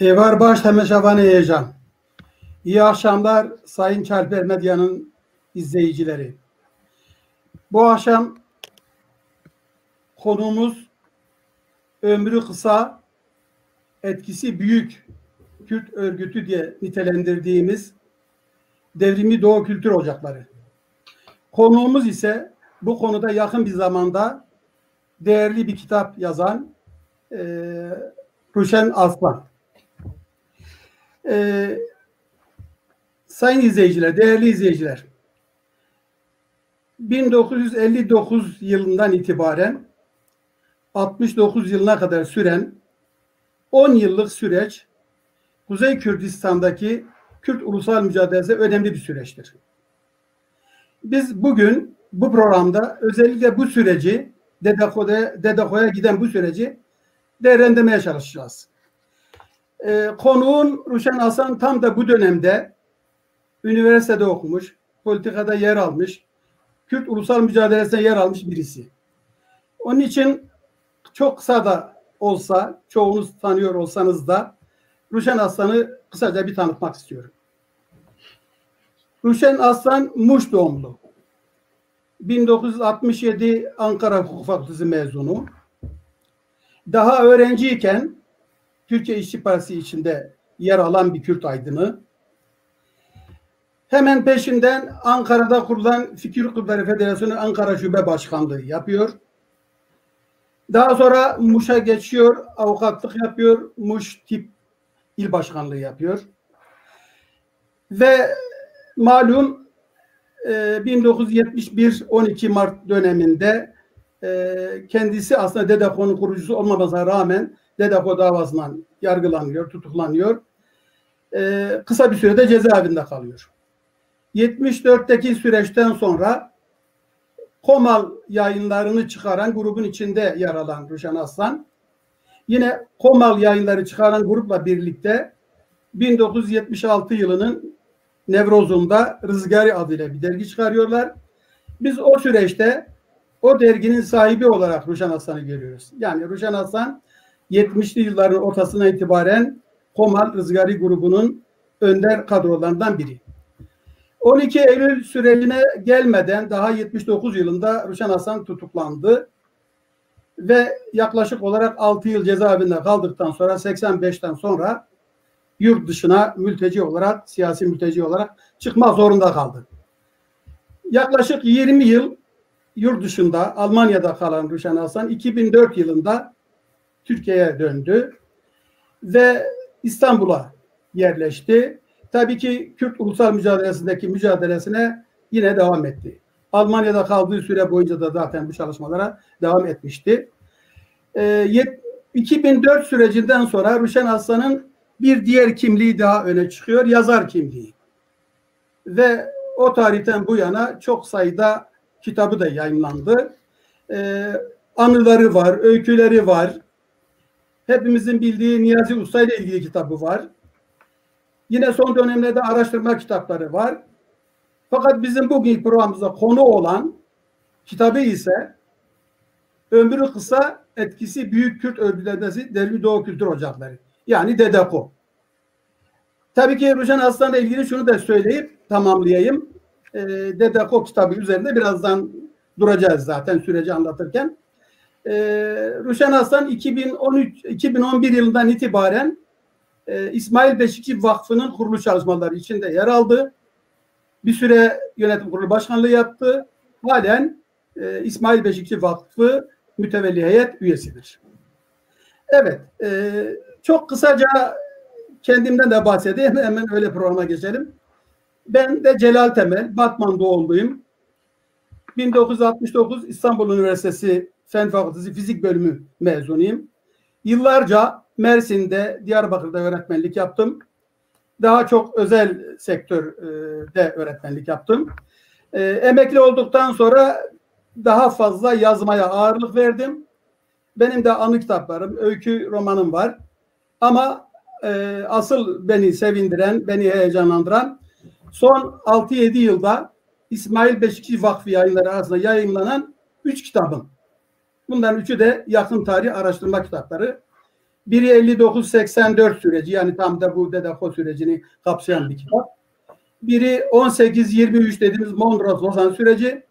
Evar baş temeşavanı heyecan. İyi akşamlar Sayın Çarper Medya'nın izleyicileri. Bu akşam konuğumuz ömrü kısa, etkisi büyük Kürt örgütü diye nitelendirdiğimiz Devrimi Doğu Kültür Ocakları. Konuğumuz ise bu konuda yakın bir zamanda değerli bir kitap yazan Ruşen Aslan. Sayın izleyiciler, değerli izleyiciler, 1959 yılından itibaren 69 yılına kadar süren 10 yıllık süreç Kuzey Kürdistan'daki Kürt ulusal mücadelesi önemli bir süreçtir. Biz bugün bu programda özellikle bu süreci Dedeko'ya giden bu süreci değerlendirmeye çalışacağız. Konuğum Ruşen Aslan tam da bu dönemde üniversitede okumuş, politikada yer almış, Kürt ulusal mücadelesine yer almış birisi. Onun için çok kısa da olsa, çoğunuz tanıyor olsanız da Ruşen Aslan'ı kısaca bir tanıtmak istiyorum. Ruşen Aslan Muş doğumlu. 1967 Ankara Hukuk Fakültesi mezunu. Daha öğrenciyken Türkiye İşçi Partisi içinde yer alan bir Kürt aydını. Hemen peşinden Ankara'da kurulan Fikir Hukukları Federasyonu Ankara Şube Başkanlığı yapıyor. Daha sonra Muş'a geçiyor, avukatlık yapıyor, Muş Tip İl Başkanlığı yapıyor. Ve malum 1971 12 Mart döneminde kendisi aslında Dedeko'nun kurucusu olmamasına rağmen Dedeko davasından yargılanıyor, tutuklanıyor. Kısa bir sürede cezaevinde kalıyor. 74'teki süreçten sonra Komal yayınlarını çıkaran grubun içinde yer alan Ruşen Aslan, yine Komal yayınları çıkaran grupla birlikte 1976 yılının Nevroz'unda Rızgari adıyla bir dergi çıkarıyorlar. Biz o süreçte o derginin sahibi olarak Ruşen Aslan'ı görüyoruz. Yani Ruşen Aslan 70'li yılların ortasına itibaren Komal Rızgari grubunun önder kadrolarından biri. 12 Eylül sürecine gelmeden daha 79 yılında Ruşen Aslan tutuklandı ve yaklaşık olarak 6 yıl cezaevinde kaldıktan sonra 85'ten sonra yurt dışına mülteci olarak, siyasi mülteci olarak çıkmak zorunda kaldı. Yaklaşık 20 yıl yurt dışında Almanya'da kalan Ruşen Aslan 2004 yılında Türkiye'ye döndü ve İstanbul'a yerleşti. Tabii ki Kürt ulusal mücadelesine yine devam etti. Almanya'da kaldığı süre boyunca da zaten bu çalışmalara devam etmişti. 2004 sürecinden sonra Ruşen Aslan'ın bir diğer kimliği daha öne çıkıyor, yazar kimliği. Ve o tarihten bu yana çok sayıda kitabı da yayınlandı. Anıları var, öyküleri var. Hepimizin bildiği Niyazi Usta ile ilgili kitabı var. Yine son dönemlerde araştırma kitapları var. Fakat bizim bugün programımızda konu olan kitabı ise ömrü kısa, etkisi büyük Kürt örgütlenmesi Devrimi Doğu Kültür Ocakları. Yani Dedeko. Tabii ki Ruşen Aslan'la ilgili şunu da söyleyip tamamlayayım. Dedeko kitabı üzerinde birazdan duracağız zaten süreci anlatırken. Ruşen Aslan 2011 yılından itibaren İsmail Beşikçi Vakfı'nın kuruluş çalışmaları içinde yer aldı. Bir süre yönetim kurulu başkanlığı yaptı. Halen İsmail Beşikçi Vakfı mütevelli heyet üyesidir. Evet, çok kısaca kendimden de bahsedeyim. Hemen öyle programa geçelim. Ben de Celal Temel, Batman doğumluyum. 1969 İstanbul Üniversitesi Fen Fakültesi Fizik Bölümü mezunuyum. Yıllarca Mersin'de, Diyarbakır'da öğretmenlik yaptım. Daha çok özel sektörde öğretmenlik yaptım. Emekli olduktan sonra daha fazla yazmaya ağırlık verdim. Benim de anı kitaplarım, öykü romanım var. Ama asıl beni sevindiren, beni heyecanlandıran son 6-7 yılda İsmail Beşikçi Vakfı yayınları arasında yayınlanan 3 kitabım. Bunların 3'ü de yakın tarih araştırma kitapları. Biri 59-84 süreci, yani tam da bu Dedeko sürecini kapsayan bir kitap. Biri 18-23 dediğimiz Mondros-Lozan süreci.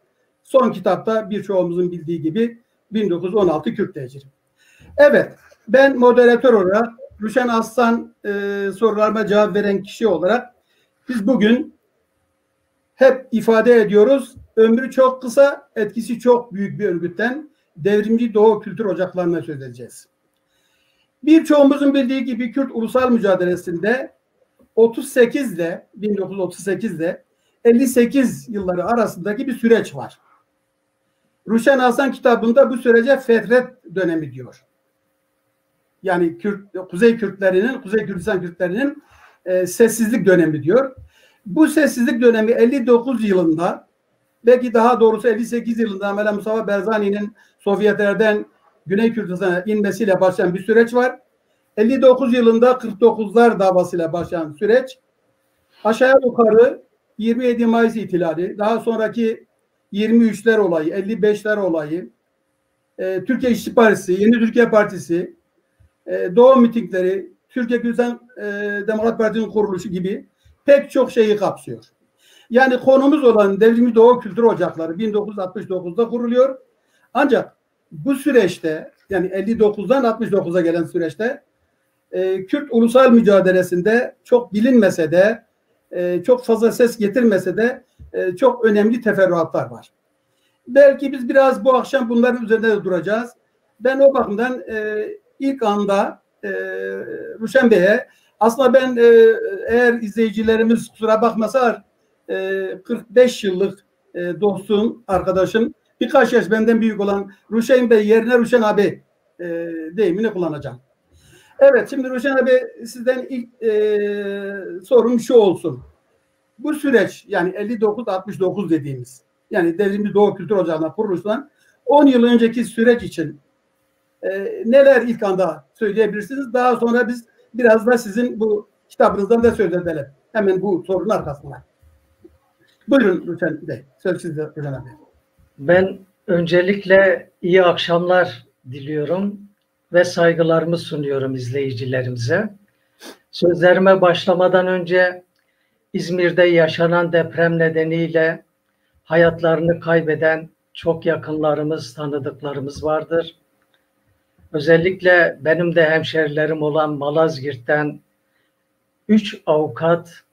Son kitapta birçoğumuzun bildiği gibi 1916 Kürt tecrübesi. Evet, ben moderatör olarak Ruşen Aslan sorularıma cevap veren kişi olarak biz bugün hep ifade ediyoruz. Ömrü çok kısa, etkisi çok büyük bir örgütten Devrimci Doğu Kültür Ocakları'na söz edeceğiz. Birçoğumuzun bildiği gibi Kürt ulusal mücadelesinde 38 ile 1938 ile 58 yılları arasındaki bir süreç var. Ruşen Aslan kitabında bu sürece Fetret dönemi diyor. Yani Kuzey Kürdistan Kürtlerinin sessizlik dönemi diyor. Bu sessizlik dönemi 59 yılında, belki daha doğrusu 58 yılında Mela Mustafa Barzani'nin Sovyetlerden Güney Kürdistan'a inmesiyle başlayan bir süreç var. 59 yılında 49'lar davasıyla başlayan süreç aşağı yukarı 27 Mayıs ihtilali, daha sonraki 23'ler olayı, 55'ler olayı, Türkiye İşçi Partisi, Yeni Türkiye Partisi, Doğu mitingleri, Türkiye Kürdistan Demokrat Parti'nin kuruluşu gibi pek çok şeyi kapsıyor. Yani konumuz olan Devrimci Doğu Kültür Ocakları 1969'da kuruluyor. Ancak bu süreçte, yani 59'dan 69'a gelen süreçte Kürt ulusal mücadelesinde çok bilinmese de, çok fazla ses getirmese de çok önemli teferruatlar var. Belki biz biraz bu akşam bunların üzerinde de duracağız. Ben o bakımdan ilk anda Ruşen Bey'e, aslında ben eğer izleyicilerimiz kusura bakmasa 45 yıllık dostum, arkadaşım, birkaç yaş benden büyük olan Ruşen Bey yerine Ruşen abi deyimini kullanacağım. Evet, şimdi Ruşen abi sizden ilk sorum şu olsun. Bu süreç, yani 59-69 dediğimiz, yani Devrimci Doğu Kültür Ocağı'na kuruluştan 10 yıl önceki süreç için neler ilk anda söyleyebilirsiniz? Daha sonra biz biraz da sizin bu kitabınızdan da söz edelim. Hemen bu sorunun arkasında. Buyurun Ruşen Bey. Söz sizde Ruşen abi. Ben öncelikle iyi akşamlar diliyorum ve saygılarımı sunuyorum izleyicilerimize. Sözlerime başlamadan önce İzmir'de yaşanan deprem nedeniyle hayatlarını kaybeden çok yakınlarımız, tanıdıklarımız vardır. Özellikle benim de hemşerilerim olan Malazgirt'ten 3 avukat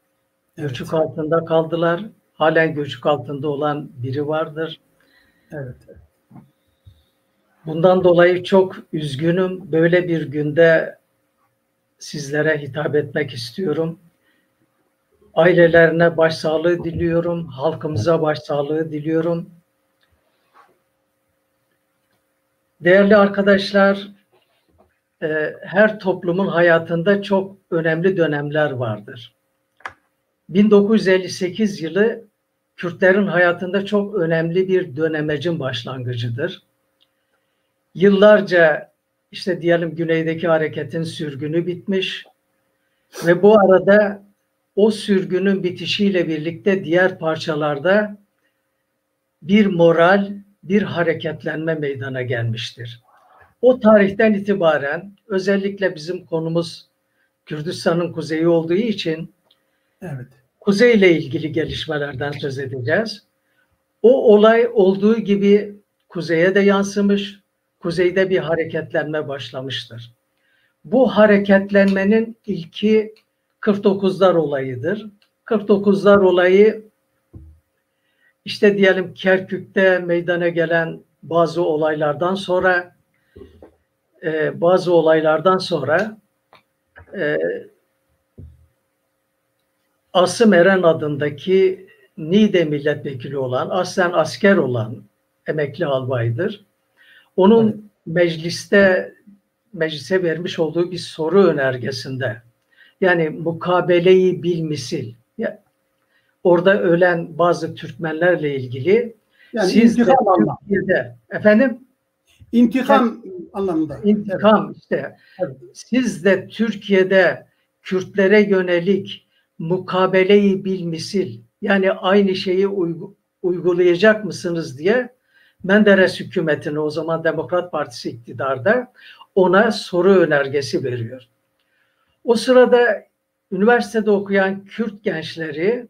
göçük altında kaldılar. Halen göçük altında olan biri vardır. Evet. Bundan dolayı çok üzgünüm. Böyle bir günde sizlere hitap etmek istiyorum. Ailelerine başsağlığı diliyorum. Halkımıza başsağlığı diliyorum. Değerli arkadaşlar, her toplumun hayatında çok önemli dönemler vardır. 1958 yılı Kürtlerin hayatında çok önemli bir dönemecin başlangıcıdır. Yıllarca işte diyelim güneydeki hareketin sürgünü bitmiş ve bu arada o sürgünün bitişiyle birlikte diğer parçalarda bir moral, bir hareketlenme meydana gelmiştir. O tarihten itibaren özellikle bizim konumuz Kürdistan'ın kuzeyi olduğu için kuzeyle ilgili gelişmelerden söz edeceğiz. O olay olduğu gibi kuzeye de yansımış, kuzeyde bir hareketlenme başlamıştır. Bu hareketlenmenin ilki 49'lar olayıdır. 49'lar olayı işte diyelim Kerkük'te meydana gelen bazı olaylardan sonra Asım Eren adındaki Niğde milletvekili olan, aslen asker olan emekli albaydır. Onun meclise vermiş olduğu bir soru önergesinde, yani mukabele-i bilmisil, orada ölen bazı Türkmenlerle ilgili, yani siz intikam Türkiye'de, efendim? İntikam anlamında. İntikam işte. Evet. Siz de Türkiye'de Kürtlere yönelik mukabele-i bilmisil, yani aynı şeyi uygulayacak mısınız diye Menderes hükümetine, o zaman Demokrat Partisi iktidarda, ona soru önergesi veriyor. O sırada üniversitede okuyan Kürt gençleri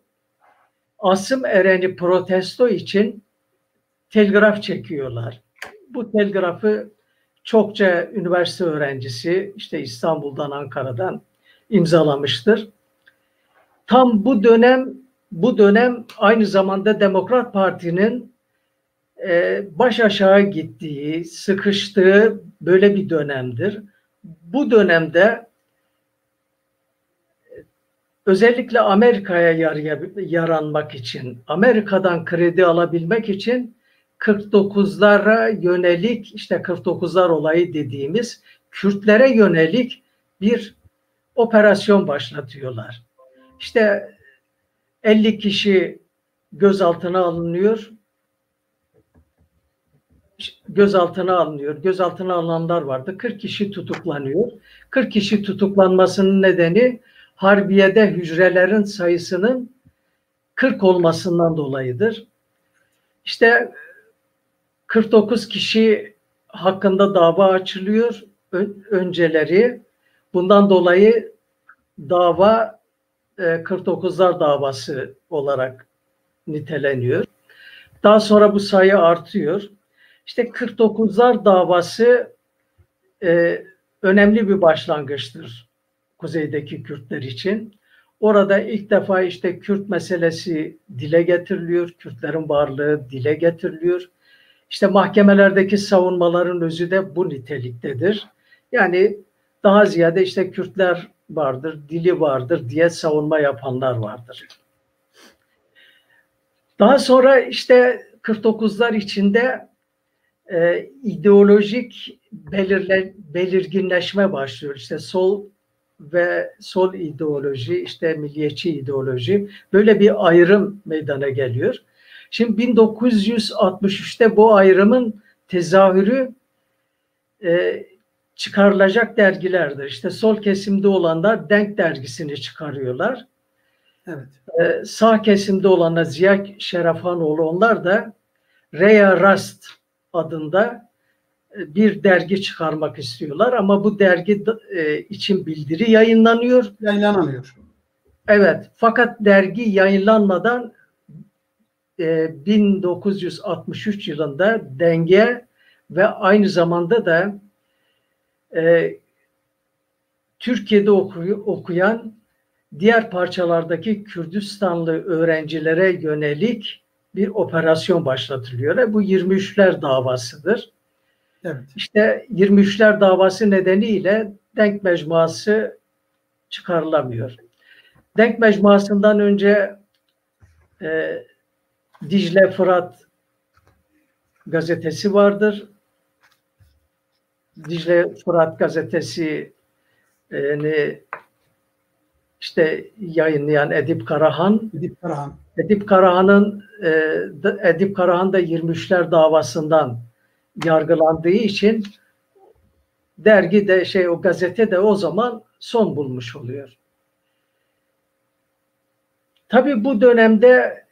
Asım Eren'i protesto için telgraf çekiyorlar. Bu telgrafı çokça üniversite öğrencisi işte İstanbul'dan, Ankara'dan imzalamıştır. Tam bu dönem aynı zamanda Demokrat Parti'nin baş aşağı gittiği, sıkıştığı böyle bir dönemdir. Bu dönemde özellikle Amerika'ya yaranmak için, Amerika'dan kredi alabilmek için 49'lara yönelik, işte 49'lar olayı dediğimiz Kürtlere yönelik bir operasyon başlatıyorlar. İşte 50 kişi gözaltına alınıyor. Gözaltına alınanlar vardı. 40 kişi tutuklanıyor. 40 kişi tutuklanmasının nedeni Harbiye'de hücrelerin sayısının 40 olmasından dolayıdır. İşte 49 kişi hakkında dava açılıyor önceleri. Bundan dolayı dava 49'lar davası olarak niteleniyor. Daha sonra bu sayı artıyor. İşte 49'lar davası önemli bir başlangıçtır kuzeydeki Kürtler için. Orada ilk defa işte Kürt meselesi dile getiriliyor, Kürtlerin varlığı dile getiriliyor. İşte mahkemelerdeki savunmaların özü de bu niteliktedir. Yani daha ziyade işte Kürtler vardır, dili vardır diye savunma yapanlar vardır. Daha sonra işte 49'lar içinde ideolojik belirginleşme başlıyor. İşte sol ideoloji, işte milliyetçi ideoloji, böyle bir ayrım meydana geliyor. Şimdi 1963'te bu ayrımın tezahürü çıkarılacak dergilerdir. İşte sol kesimde olanlar Denk dergisini çıkarıyorlar. Evet. Sağ kesimde olanlar Ziya Şerafhanoğlu, onlar da Reya Rast adında bir dergi çıkarmak istiyorlar ama bu dergi için bildiri yayınlanıyor. Evet, fakat dergi yayınlanmadan 1963 yılında Denge ve aynı zamanda da Türkiye'de okuyan diğer parçalardaki Kürdistanlı öğrencilere yönelik bir operasyon başlatılıyor ve bu 23'ler davasıdır. Evet. İşte 23'ler davası nedeniyle Denk Mecmuası çıkarılamıyor. Denk Mecmuası'ndan önce Dicle Fırat gazetesi vardır. Dicle Fırat gazetesi işte yayınlayan Edip Karahan. Edip Karahan da 23'ler davasından yargılandığı için dergi de o gazete de o zaman son bulmuş oluyor. Tabii bu dönemde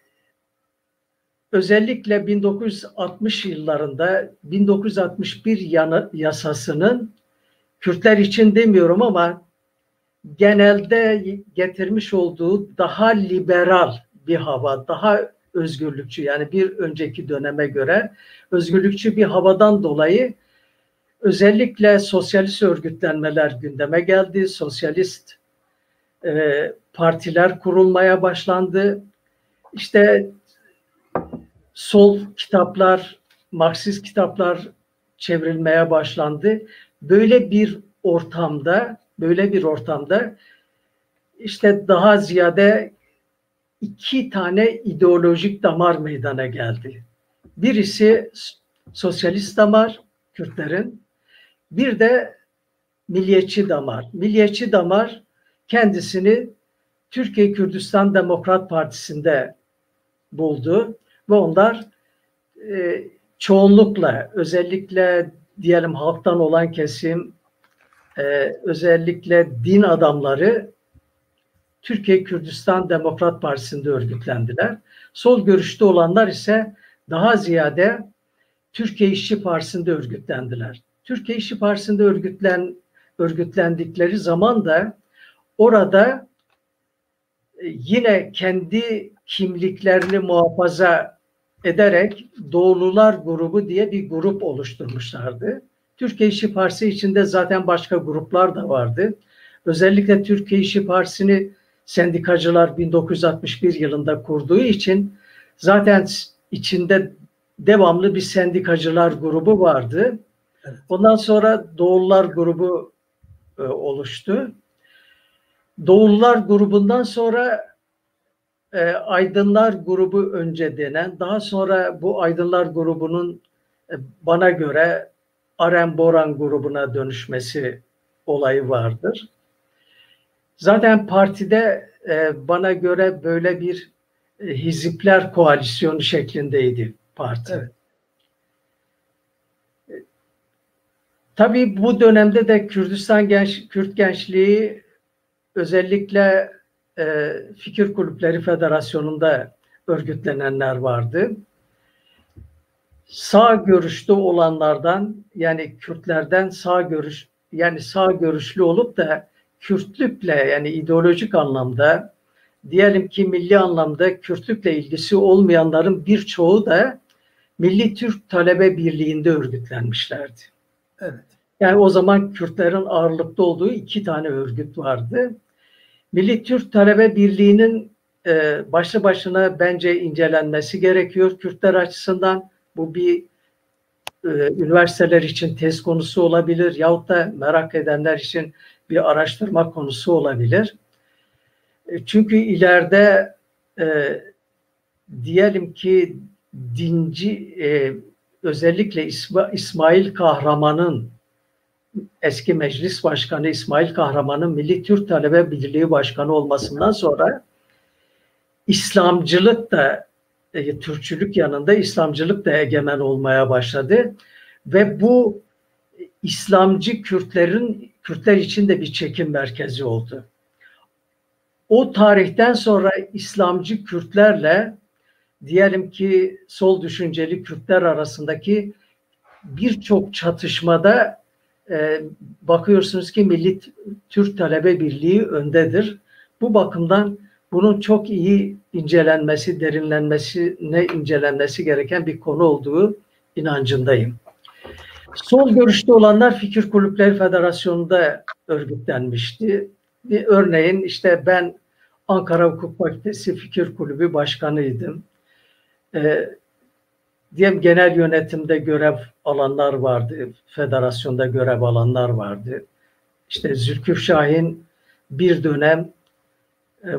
özellikle 1960 yıllarında 1961 yasasının Kürtler için demiyorum ama genelde getirmiş olduğu daha liberal bir hava, daha özgürlükçü, yani bir önceki döneme göre özgürlükçü bir havadan dolayı özellikle sosyalist örgütlenmeler gündeme geldi. Sosyalist partiler kurulmaya başlandı. İşte sol kitaplar, Marksist kitaplar çevrilmeye başlandı. Böyle bir ortamda işte daha ziyade iki tane ideolojik damar meydana geldi. Birisi sosyalist damar Kürtlerin, bir de milliyetçi damar. Milliyetçi damar kendisini Türkiye Kürdistan Demokrat Partisi'nde buldu ve onlar çoğunlukla, özellikle diyelim halktan olan kesim, özellikle din adamları Türkiye Kürdistan Demokrat Partisi'nde örgütlendiler. Sol görüşte olanlar ise daha ziyade Türkiye İşçi Partisi'nde örgütlendiler. Türkiye İşçi Partisi'nde örgütlendikleri zaman da orada yine kendi kimliklerini muhafaza ederek Doğulular grubu diye bir grup oluşturmuşlardı. Türkiye İşçi Partisi içinde zaten başka gruplar da vardı. Özellikle Türkiye İşçi Partisi'ni sendikacılar 1961 yılında kurduğu için zaten içinde devamlı bir sendikacılar grubu vardı. Evet. Ondan sonra Doğulular grubu oluştu. Doğulular grubundan sonra Aydınlar grubu önce denen, daha sonra bu Aydınlar grubunun bana göre Arem Boran grubuna dönüşmesi olayı vardır. Zaten partide bana göre böyle bir hizipler koalisyonu şeklindeydi parti. Evet. Tabii bu dönemde de Kürt gençliği özellikle Fikir Kulüpleri Federasyonu'nda örgütlenenler vardı. Sağ görüşlü olanlardan, yani Kürtlerden sağ görüşlü olup da Kürtlükle, yani ideolojik anlamda, diyelim ki milli anlamda Kürtlükle ilgisi olmayanların birçoğu da Milli Türk Talebe Birliği'nde örgütlenmişlerdi. Evet. Yani o zaman Kürtlerin ağırlıkta olduğu 2 tane örgüt vardı. Milli Türk Talebe Birliği'nin başlı başına bence incelenmesi gerekiyor Kürtler açısından. Bu bir üniversiteler için tez konusu olabilir yahut da merak edenler için bir araştırma konusu olabilir. Çünkü ileride diyelim ki dinci, özellikle İsmail Kahraman'ın, eski meclis başkanı İsmail Kahraman'ın Milli Türk Talebe Birliği Başkanı olmasından sonra İslamcılık da, Türkçülük yanında İslamcılık da egemen olmaya başladı. Ve bu İslamcı Kürtler için de bir çekim merkezi oldu. O tarihten sonra İslamcı Kürtlerle diyelim ki sol düşünceli Kürtler arasındaki birçok çatışmada bakıyorsunuz ki Milli Türk Talebe Birliği öndedir. Bu bakımdan bunun çok iyi incelenmesi, incelenmesi gereken bir konu olduğu inancındayım. Sol görüşte olanlar Fikir Kulüpleri Federasyonu'nda örgütlenmişti. Örneğin işte ben Ankara Hukuk Fakültesi Fikir Kulübü Başkanıydım. Diyelim genel yönetimde görev alanlar vardı, federasyonda görev alanlar vardı. İşte Zülküf Şahin bir dönem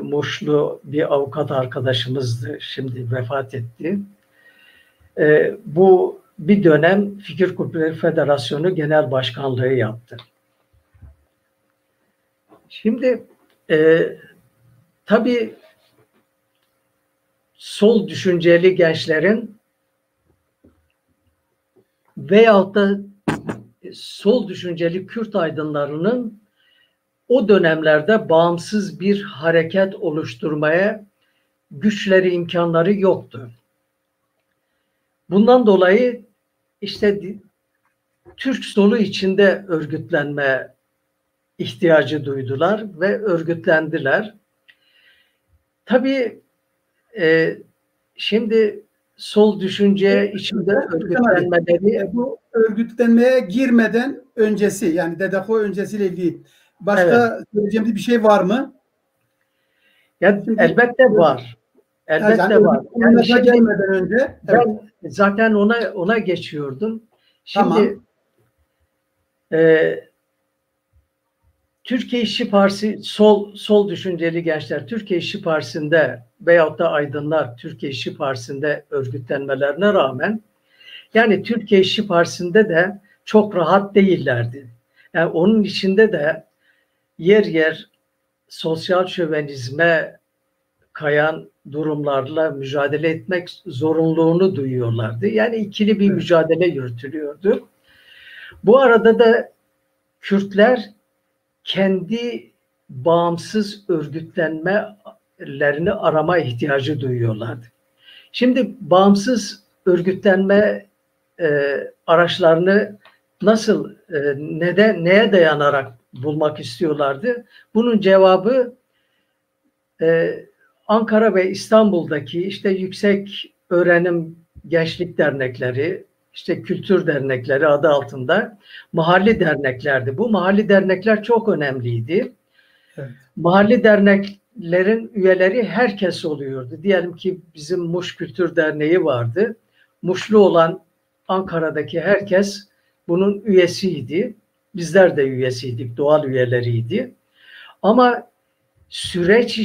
Muşlu bir avukat arkadaşımızdı, şimdi vefat etti. Bu bir dönem Fikir Kulüpleri Federasyonu Genel Başkanlığı yaptı. Şimdi tabii sol düşünceli gençlerin veyahut da sol düşünceli Kürt aydınlarının o dönemlerde bağımsız bir hareket oluşturmaya güçleri, imkanları yoktu. Bundan dolayı işte Türk solu içinde örgütlenme ihtiyacı duydular ve örgütlendiler. Tabii şimdi sol düşünce içinde örgütlenmeleri, bu örgütlenmeye girmeden öncesi, yani DDKO öncesiyle ilgili başka söyleyeceğimiz bir şey var mı? Yani elbette var. Elbette yani var. Yani gelmeden önce ben zaten ona geçiyordum. Şimdi Türkiye İşçi Partisi, sol düşünceli gençler Türkiye İşçi Partisi'nde veyahut da aydınlar Türkiye İşçi Partisi'nde örgütlenmelerine rağmen, yani Türkiye İşçi Partisi'nde de çok rahat değillerdi. Yani onun içinde de yer yer sosyal şövenizme kayan durumlarla mücadele etmek zorunluluğunu duyuyorlardı. Yani ikili bir mücadele yürütülüyordu. Bu arada da Kürtler kendi bağımsız örgütlenmelerini arama ihtiyacı duyuyorlardı. Şimdi bağımsız örgütlenme araçlarını nasıl, neye dayanarak bulmak istiyorlardı? Bunun cevabı Ankara ve İstanbul'daki işte yüksek öğrenim gençlik dernekleri, işte kültür dernekleri adı altında mahalli derneklerdi. Bu mahalli dernekler çok önemliydi. Evet. Mahalli derneklerin üyeleri herkes oluyordu. Diyelim ki bizim Muş Kültür Derneği vardı. Muşlu olan Ankara'daki herkes bunun üyesiydi. Bizler de üyesiydik, doğal üyeleriydi. Ama süreç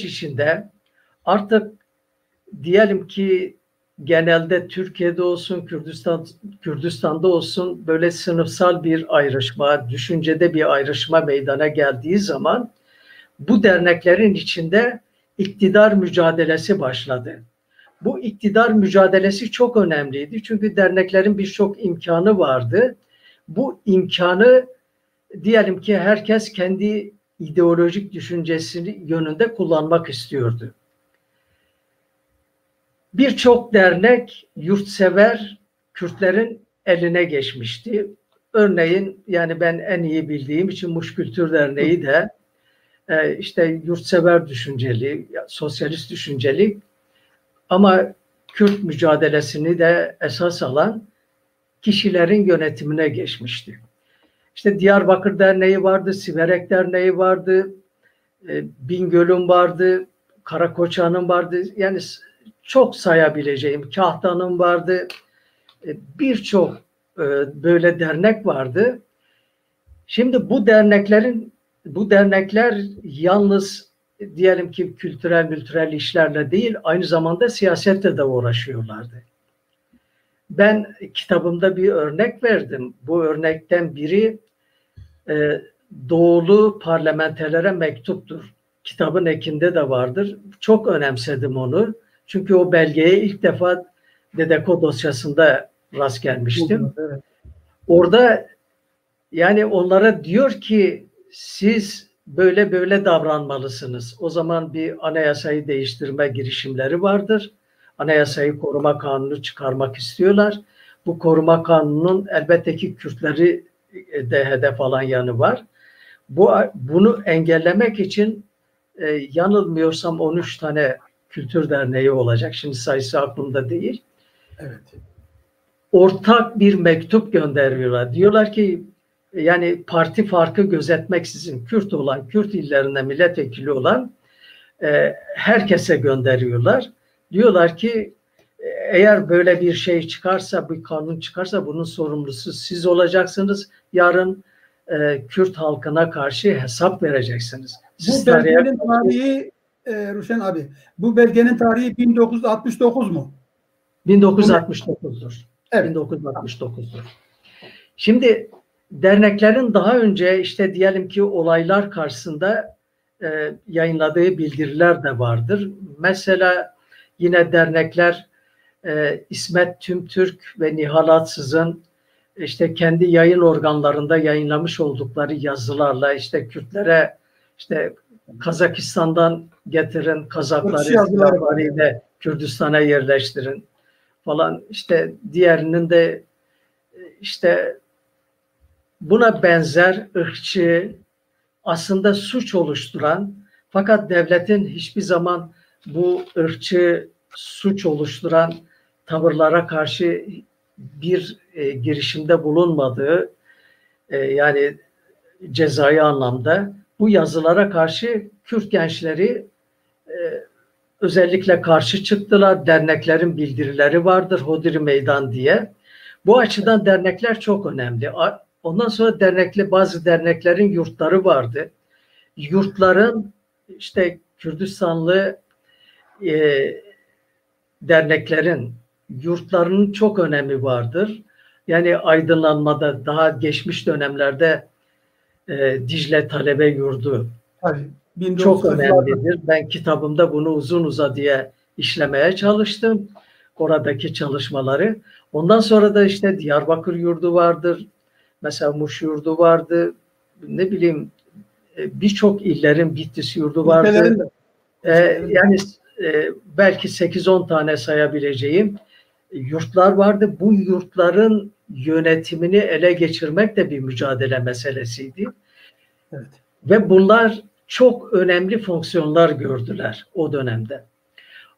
içinde artık diyelim ki genelde Türkiye'de olsun, Kürdistan'da olsun böyle sınıfsal bir ayrışma, düşüncede bir ayrışma meydana geldiği zaman bu derneklerin içinde iktidar mücadelesi başladı. Bu iktidar mücadelesi çok önemliydi. Çünkü derneklerin birçok imkanı vardı. Bu imkanı diyelim ki herkes kendi ideolojik düşüncesini yönünde kullanmak istiyordu. Birçok dernek yurtsever Kürtlerin eline geçmişti. Örneğin yani ben en iyi bildiğim için Muş Kültür Derneği de işte yurtsever düşünceli, sosyalist düşünceli ama Kürt mücadelesini de esas alan kişilerin yönetimine geçmişti. İşte Diyarbakır Derneği vardı, Siverek Derneği vardı, Bingöl'ün vardı, Karakoçan'ın vardı. Yani çok sayabileceğim, Kahta'nın vardı. Birçok böyle dernek vardı. Şimdi bu dernekler yalnız diyelim ki kültürel işlerle değil, aynı zamanda siyasetle de uğraşıyorlardı. Ben kitabımda bir örnek verdim. Bu örnekten biri Doğulu parlamenterlere mektuptur. Kitabın ekinde de vardır. Çok önemsedim onu. Çünkü o belgeye ilk defa Dedeko dosyasında rast gelmiştim. Evet. Orada yani onlara diyor ki siz böyle davranmalısınız. O zaman bir anayasayı değiştirme girişimleri vardır. Anayasayı koruma kanunu çıkarmak istiyorlar. Bu koruma kanununun elbette ki Kürtleri de hedef alan yanı var. Bunu engellemek için yanılmıyorsam 13 tane kültür derneği olacak. Şimdi sayısı aklımda değil. Evet. Ortak bir mektup gönderiyorlar. Diyorlar ki yani parti farkı gözetmeksizin Kürt illerinde milletvekili olan herkese gönderiyorlar. Diyorlar ki eğer böyle bir şey çıkarsa, bir kanun çıkarsa bunun sorumlusu siz olacaksınız. Yarın Kürt halkına karşı hesap vereceksiniz. Bu belgenin tarihi Ruşen abi, bu belgenin tarihi 1969 mu? 1969'dur. Evet. 1969'dur. Şimdi derneklerin daha önce işte diyelim ki olaylar karşısında yayınladığı bildiriler de vardır. Mesela yine dernekler İsmet Tümtürk ve Nihal Atsız'ın işte kendi yayın organlarında yayınlamış oldukları yazılarla işte Kürtlere işte Kazakistan'dan getirin Kazakları silahlarıyla Kürdistan'a yerleştirin falan, işte diğerinin de işte buna benzer ırkçı, aslında suç oluşturan fakat devletin hiçbir zaman bu ırkçı suç oluşturan tavırlara karşı bir girişimde bulunmadığı, yani cezai anlamda bu yazılara karşı Kürt gençleri özellikle karşı çıktılar. Derneklerin bildirileri vardır, Hodri Meydan diye. Bu açıdan dernekler çok önemli. Ondan sonra bazı derneklerin yurtları vardı. Yurtların işte Kürdistanlı derneklerin yurtlarının çok önemi vardır. Yani aydınlanmada daha geçmiş dönemlerde Dicle Talebe Yurdu çok önemlidir. Ben kitabımda bunu uzun uzadıya işlemeye çalıştım. Oradaki çalışmaları. Ondan sonra da işte Diyarbakır Yurdu vardır. Mesela Muş Yurdu vardı. Ne bileyim birçok illerin Bitlis Yurdu vardı. Yani belki 8-10 tane sayabileceğim. yurtlar vardı. Bu yurtların yönetimini ele geçirmek de bir mücadele meselesiydi. Evet. Ve bunlar çok önemli fonksiyonlar gördüler o dönemde.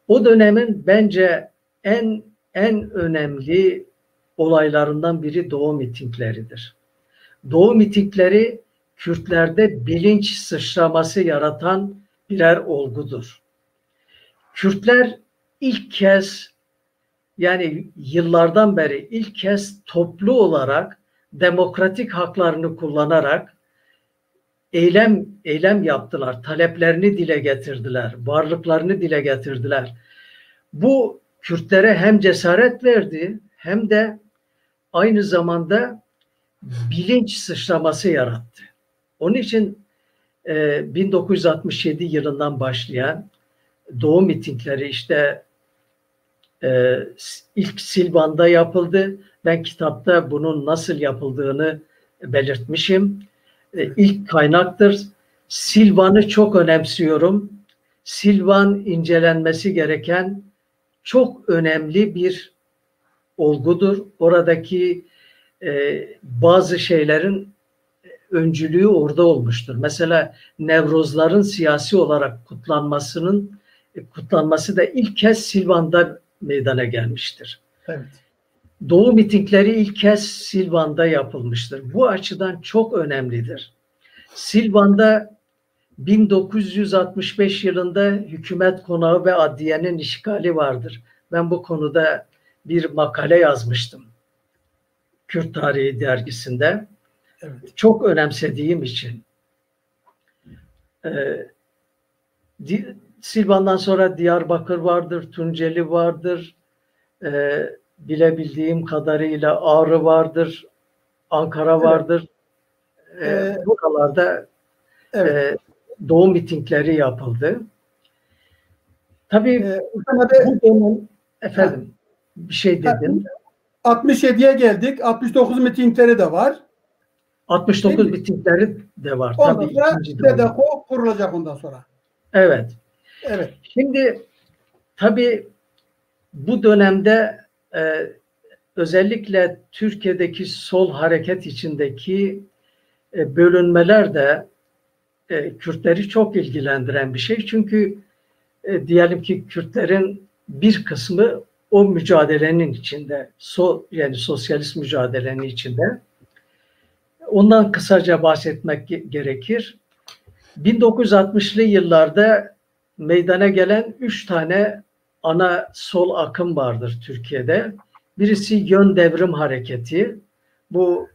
O dönemin bence en önemli olaylarından biri Doğu mitingleridir. Doğu mitingleri Kürtlerde bilinç sıçraması yaratan birer olgudur. Kürtler ilk kez, yani yıllardan beri ilk kez toplu olarak demokratik haklarını kullanarak eylem yaptılar. Taleplerini dile getirdiler. Varlıklarını dile getirdiler. Bu Kürtlere hem cesaret verdi hem de aynı zamanda bilinç sıçraması yarattı. Onun için 1967 yılından başlayan Doğu mitingleri işte ilk Silvan'da yapıldı. Ben kitapta bunun nasıl yapıldığını belirtmişim. İlk kaynaktır. Silvan'ı çok önemsiyorum. Silvan incelenmesi gereken çok önemli bir olgudur. Oradaki bazı şeylerin öncülüğü orada olmuştur. Mesela Nevrozların siyasi olarak kutlanması da ilk kez Silvan'da meydana gelmiştir. Evet. Doğu mitingleri ilk kez Silvan'da yapılmıştır. Bu açıdan çok önemlidir. Silvan'da 1965 yılında hükümet konağı ve adliyenin işgali vardır. Ben bu konuda bir makale yazmıştım Kürt Tarihi dergisinde. Evet. Çok önemsediğim için. Silvan'dan sonra Diyarbakır vardır, Tunceli vardır, bilebildiğim kadarıyla Ağrı vardır, Ankara vardır. Buralarda Doğu mitingleri yapıldı. Tabii bu dönem, efendim bir şey dedim. 67'ye geldik. 69 mitingleri de var. 69 mitingleri de var. Ondan tabii sonra ikinci dönem. DEDEKO kurulacak ondan sonra. Evet. Evet. Şimdi tabii bu dönemde özellikle Türkiye'deki sol hareket içindeki bölünmeler de Kürtleri çok ilgilendiren bir şey. Çünkü diyelim ki Kürtlerin bir kısmı o mücadelenin içinde, yani sosyalist mücadelenin içinde. Ondan kısaca bahsetmek gerekir. 1960'lı yıllarda meydana gelen 3 tane ana sol akım vardır Türkiye'de. Birisi Yön Devrim Hareketi. Bu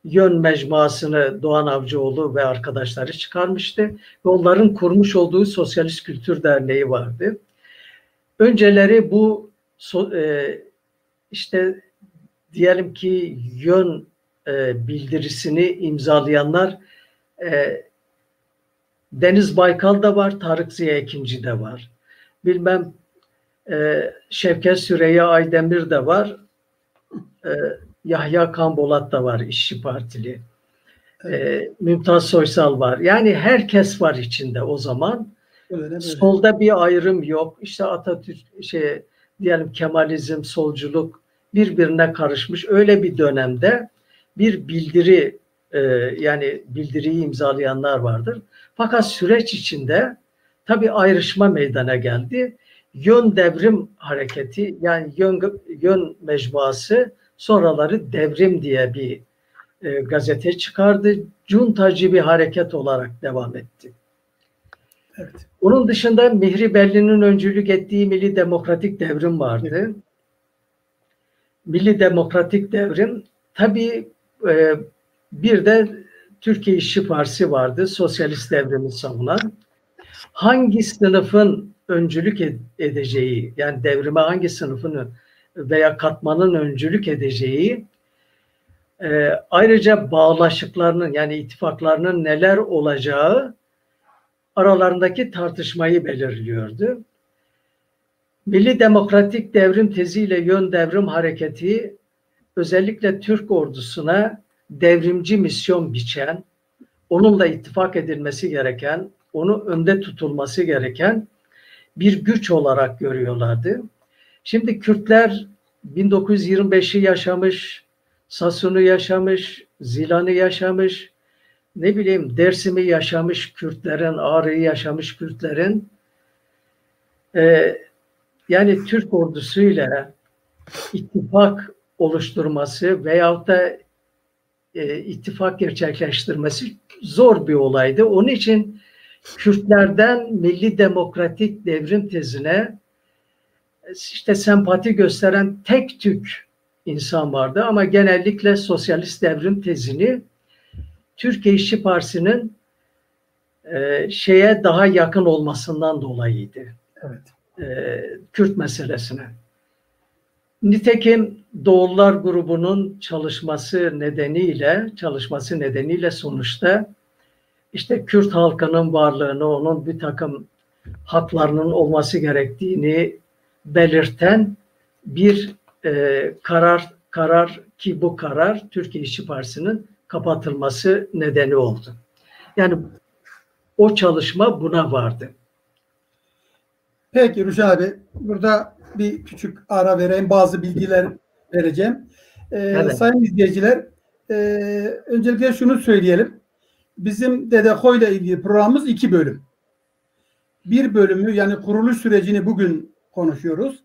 Yön Mecmuası'nı Doğan Avcıoğlu ve arkadaşları çıkarmıştı. Ve onların kurmuş olduğu Sosyalist Kültür Derneği vardı. Önceleri bu işte diyelim ki Yön bildirisini imzalayanlar Deniz Baykal da var, Tarık Ziya Ekinci de var. Bilmem Şevket Süreyya Aydemir de var. Yahya Kambolat da var, İşçi Partili. Mümtaz Soysal var. Yani herkes var içinde o zaman. Öyle. Solda bir ayrım yok. İşte Atatürk, diyelim Kemalizm, solculuk birbirine karışmış. Öyle bir dönemde bir bildiri, yani bildiriyi imzalayanlar vardır. Fakat süreç içinde tabii ayrışma meydana geldi. Yön Devrim Hareketi, yani Yön Mecmuası sonraları Devrim diye bir gazete çıkardı. Cuntacı bir hareket olarak devam etti. Evet. Onun dışında Mihri Belli'nin öncülük ettiği Milli Demokratik Devrim vardı. Evet. Milli Demokratik Devrim, tabii bir de Türkiye İşçi Partisi vardı, sosyalist devrimi savunan. Hangi sınıfın öncülük edeceği, yani devrime hangi sınıfın veya katmanın öncülük edeceği, ayrıca bağlaşıklarının, yani ittifaklarının neler olacağı aralarındaki tartışmayı belirliyordu. Milli Demokratik Devrim teziyle Yön Devrim Hareketi özellikle Türk ordusuna devrimci misyon biçen, onunla ittifak edilmesi gereken, onu önde tutulması gereken bir güç olarak görüyorlardı. Şimdi Kürtler 1925'i yaşamış, Sasun'u yaşamış, Zilan'ı yaşamış, ne bileyim Dersim'i yaşamış Kürtlerin, Ağrı'yı yaşamış Kürtlerin yani Türk ordusuyla ittifak oluşturması veyahut da ittifak gerçekleştirmesi zor bir olaydı. Onun için Kürtlerden Milli Demokratik Devrim tezine işte sempati gösteren tek tük insan vardı ama genellikle Sosyalist Devrim tezini Türkiye İşçi Partisi'nin şeye daha yakın olmasından dolayıydı. Evet. Kürt meselesine. Nitekim Doğullar grubunun çalışması nedeniyle sonuçta işte Kürt halkının varlığını, onun bir takım haklarının olması gerektiğini belirten bir karar ki bu karar Türkiye İşçi Partisi'nin kapatılması nedeni oldu. Yani o çalışma buna vardı. Peki Ruşen abi, burada bir küçük ara vereyim, bazı bilgiler vereceğim. Evet. Sayın izleyiciler, öncelikle şunu söyleyelim. Bizim DEDEKO ile ilgili programımız 2 bölüm. Bir bölümü, yani kuruluş sürecini bugün konuşuyoruz.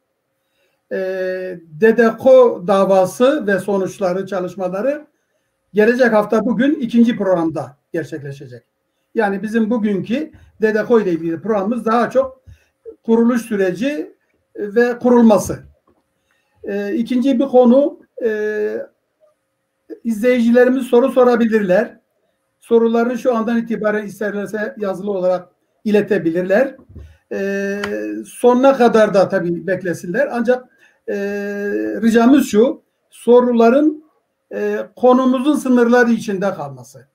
DEDEKO davası ve sonuçları, çalışmaları gelecek hafta bugün 2. programda gerçekleşecek. Yani bizim bugünkü DEDEKO ile ilgili programımız daha çok kuruluş süreci ve kurulması. İkinci bir konu, izleyicilerimiz soru sorabilirler. Sorularını şu andan itibaren isterlerse yazılı olarak iletebilirler. Sonuna kadar da tabii beklesinler. Ancak ricamız şu, soruların konumuzun sınırları içinde kalması.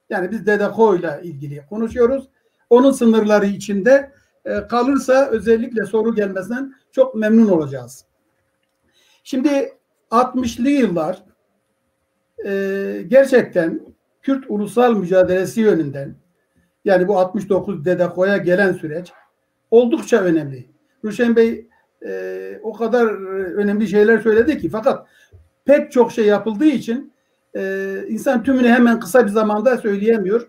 Yani biz DEDEKO ile ilgili konuşuyoruz. Onun sınırları içinde kalırsa özellikle soru gelmesinden çok memnun olacağız. Şimdi 60'lı yıllar gerçekten Kürt ulusal mücadelesi yönünden, yani bu 69 DEDEKO'ya gelen süreç oldukça önemli. Ruşen Bey o kadar önemli şeyler söyledi ki, fakat pek çok şey yapıldığı için insan tümünü hemen kısa bir zamanda söyleyemiyor.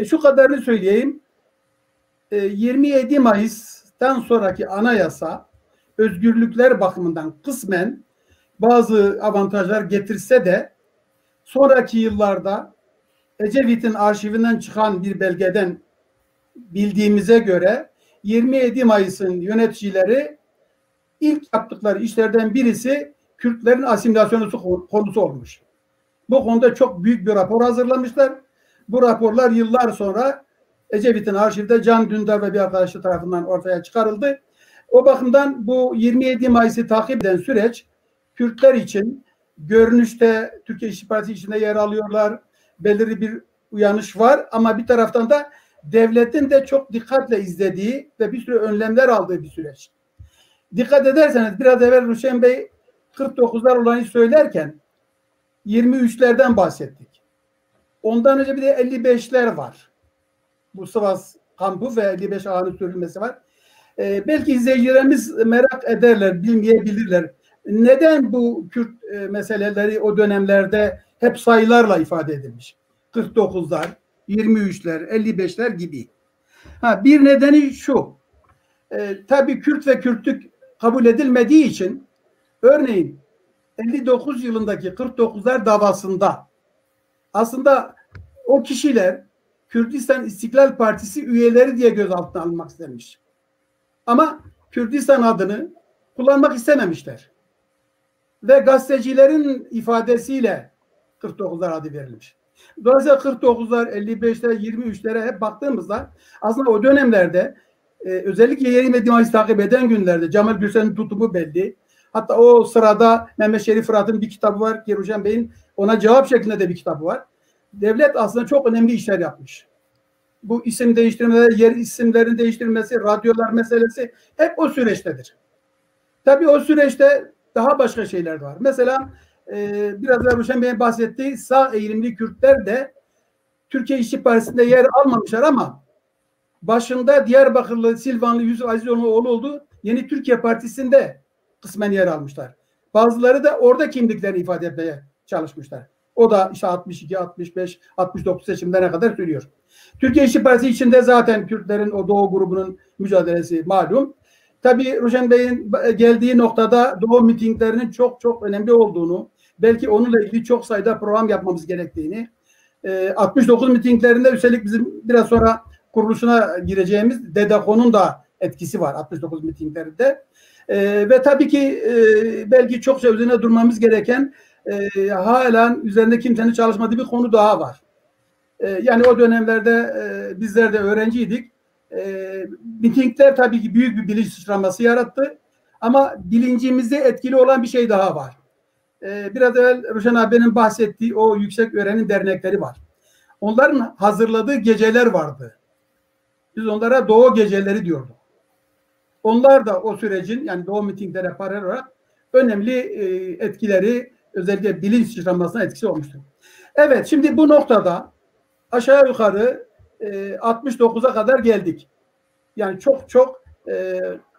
Şu kadarını söyleyeyim. 27 Mayıs'tan sonraki anayasa özgürlükler bakımından kısmen bazı avantajlar getirse de sonraki yıllarda Ecevit'in arşivinden çıkan bir belgeden bildiğimize göre 27 Mayıs'ın yöneticileri ilk yaptıkları işlerden birisi Kürtlerin asimilasyonu konusu olmuş. Bu konuda çok büyük bir rapor hazırlamışlar. Bu raporlar yıllar sonra Ecevit'in arşivde Can Dündar ve bir arkadaşı tarafından ortaya çıkarıldı. O bakımdan bu 27 Mayıs'ı takip eden süreç Kürtler için görünüşte Türkiye İşçi Partisi içinde yer alıyorlar. Belirli bir uyanış var ama bir taraftan da devletin de çok dikkatle izlediği ve bir sürü önlemler aldığı bir süreç. Dikkat ederseniz biraz evvel Ruşen Bey 49'lar olayı söylerken 23'lerden bahsettik. Ondan önce bir de 55'ler var. Bu Sivas kampı ve 55 ağanın sürülmesi var. Belki izleyicilerimiz merak ederler, bilmeyebilirler. Neden bu Kürt meseleleri o dönemlerde hep sayılarla ifade edilmiş? 49'lar, 23'ler, 55'ler gibi. Bir nedeni şu. Tabii Kürt ve Kürtlük kabul edilmediği için, örneğin 59 yılındaki 49'lar davasında aslında o kişiler Kürdistan İstiklal Partisi üyeleri diye gözaltına alınmak istenmiş. Ama Kürdistan adını kullanmak istememişler. Ve gazetecilerin ifadesiyle 49'lar adı verilmiş. Dolayısıyla 49'lar, 55'ler, 23'lere hep baktığımızda aslında o dönemlerde özellikle 27 Mayıs takip eden günlerde Cemal Gürsel'in tutumu belli. Hatta o sırada Mehmet Şerif Fırat'ın bir kitabı var. Ruşen Bey'in ona cevap şeklinde de bir kitabı var. Devlet aslında çok önemli işler yapmış. Bu isim değiştirmeler, yer isimlerin değiştirilmesi, radyolar meselesi hep o süreçtedir. Tabii o süreçte daha başka şeyler var. Mesela biraz da Ruşen Bey'in bahsettiği sağ eğilimli Kürtler de Türkiye İşçi Partisi'nde yer almamışlar ama başında Diyarbakırlı Silvanlı Yusuf Azizoğlu oldu. Yeni Türkiye Partisi'nde kısmen yer almışlar. Bazıları da orada kimliklerini ifade etmeye çalışmışlar. O da işte 62, 65, 69 seçimlerine kadar sürüyor. Türkiye İşçi Partisi içinde zaten Kürtlerin o Doğu grubunun mücadelesi malum. Tabii Ruşen Bey'in geldiği noktada Doğu mitinglerinin çok çok önemli olduğunu, belki onunla ilgili çok sayıda program yapmamız gerektiğini, 69 mitinglerinde üstelik bizim biraz sonra kuruluşuna gireceğimiz DEDAKO'nun da etkisi var 69 mitinglerinde. Ve tabii ki belki çok üzerine durmamız gereken halen üzerinde kimsenin çalışmadığı bir konu daha var. Yani o dönemlerde bizler de öğrenciydik. Mitingler tabii ki büyük bir bilinç sıçraması yarattı. Ama bilincimizi etkili olan bir şey daha var. Biraz evvel Ruşen abinin bahsettiği o yüksek öğrenim dernekleri var. Onların hazırladığı geceler vardı. Biz onlara Doğu geceleri diyorduk. Onlar da o sürecin, yani Doğu mitinglere paralel olarak önemli etkileri, özellikle bilinç sıçramasına etkisi olmuştur. Evet, şimdi bu noktada aşağı yukarı 69'a kadar geldik. Yani çok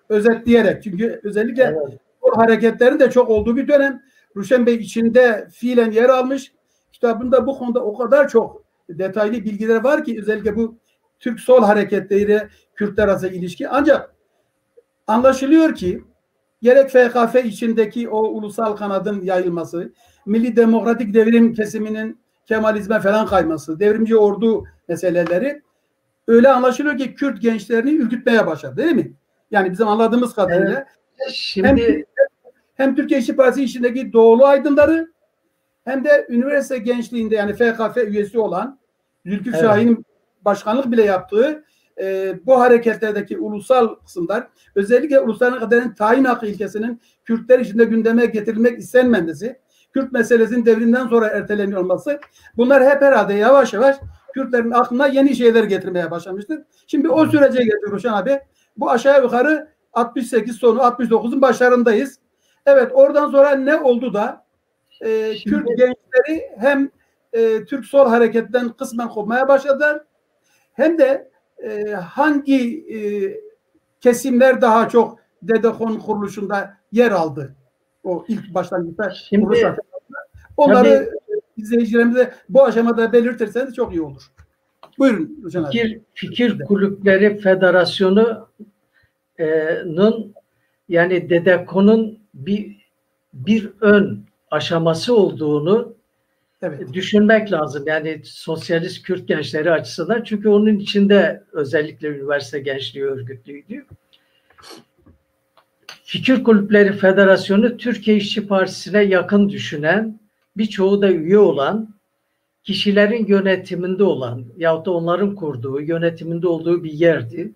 özetleyerek, çünkü özellikle o hareketlerin de çok olduğu bir dönem. Ruşen Bey içinde fiilen yer almış. Kitabında bu konuda o kadar çok detaylı bilgiler var ki, özellikle bu Türk sol hareketleriyle Kürtler arası ilişki. Ancak anlaşılıyor ki gerek FKF içindeki o ulusal kanadın yayılması, Milli Demokratik Devrim kesiminin Kemalizme falan kayması, devrimci ordu meseleleri öyle anlaşılıyor ki Kürt gençlerini ürkütmeye başladı, değil mi? Yani bizim anladığımız kadarıyla şimdi hem Türkiye İşçi Partisi içindeki doğulu aydınları hem de üniversite gençliğinde, yani FKF üyesi olan Zülküf Şahin'in başkanlık bile yaptığı bu hareketlerdeki ulusal kısımlar, özellikle uluslararası kaderin tayin hakkı ilkesinin Kürtler içinde gündeme getirilmek istenmemesi, Kürt meselesinin devrinden sonra erteleniyor olması, bunlar hep herhalde yavaş yavaş Kürtlerin aklına yeni şeyler getirmeye başlamıştır. Şimdi o sürece geldi Ruşen abi. Bu aşağı yukarı 68 sonu 69'un başlarındayız. Evet, oradan sonra ne oldu da Kürt gençleri hem Türk sol hareketten kısmen kopmaya başladılar, hem de hangi kesimler daha çok DEDAKO'nun kuruluşunda yer aldı? O ilk başlangıçta onları izleyicilerimize bu aşamada belirtirseniz çok iyi olur. Buyurun Hocam. Fikir Kulüpleri Federasyonu'nun yani DEDAKO'nun bir ön aşaması olduğunu düşünmek lazım. Yani sosyalist Kürt gençleri açısından. Çünkü onun içinde özellikle üniversite gençliği örgütlüydü. Fikir Kulüpleri Federasyonu Türkiye İşçi Partisi'ne yakın düşünen, birçoğu da üye olan, kişilerin yönetiminde olan yahut da onların kurduğu, yönetiminde olduğu bir yerdi.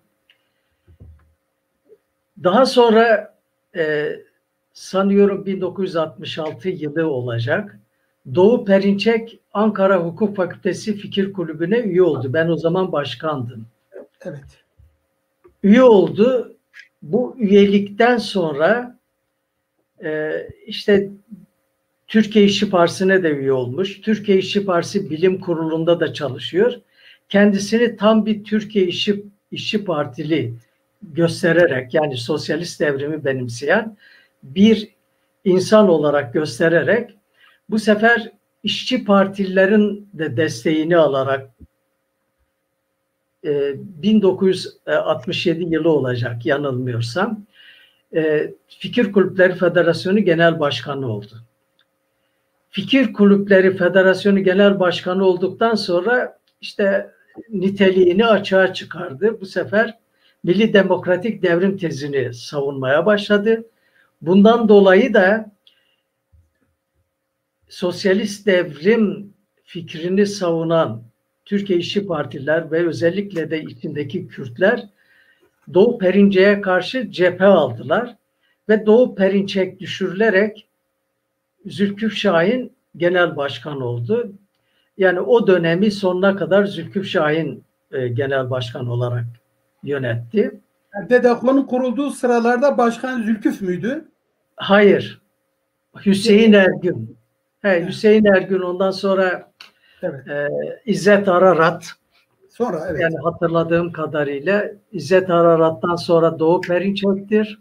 Daha sonra sanıyorum 1966 yılı olacak. Doğu Perinçek Ankara Hukuk Fakültesi Fikir Kulübü'ne üye oldu. Ben o zaman başkandım. Evet. Üye oldu. Bu üyelikten sonra işte Türkiye İşçi Partisi'ne de üye olmuş. Türkiye İşçi Partisi Bilim Kurulu'nda da çalışıyor. Kendisini tam bir Türkiye İşçi Partili göstererek, yani sosyalist devrimi benimseyen bir insan olarak göstererek, bu sefer işçi partilerin de desteğini alarak 1967 yılı olacak yanılmıyorsam, Fikir Kulüpleri Federasyonu Genel Başkanı oldu. Fikir Kulüpleri Federasyonu Genel Başkanı olduktan sonra işte niteliğini açığa çıkardı. Bu sefer Milli Demokratik Devrim tezini savunmaya başladı. Bundan dolayı da sosyalist devrim fikrini savunan Türkiye İşçi Partiler ve özellikle de içindeki Kürtler Doğu Perinçek'e karşı cephe aldılar ve Doğu Perinçek düşürülerek Zülküf Şahin genel başkan oldu. Yani o dönemi sonuna kadar Zülküf Şahin genel başkan olarak yönetti. DEDAKO'nun kurulduğu sıralarda başkan Zülküf müydü? Hayır. Hüseyin Ergün. Hüseyin Ergün, ondan sonra İzzet Ararat. Sonra yani hatırladığım kadarıyla İzzet Ararat'tan sonra Doğu Perinçek'tir.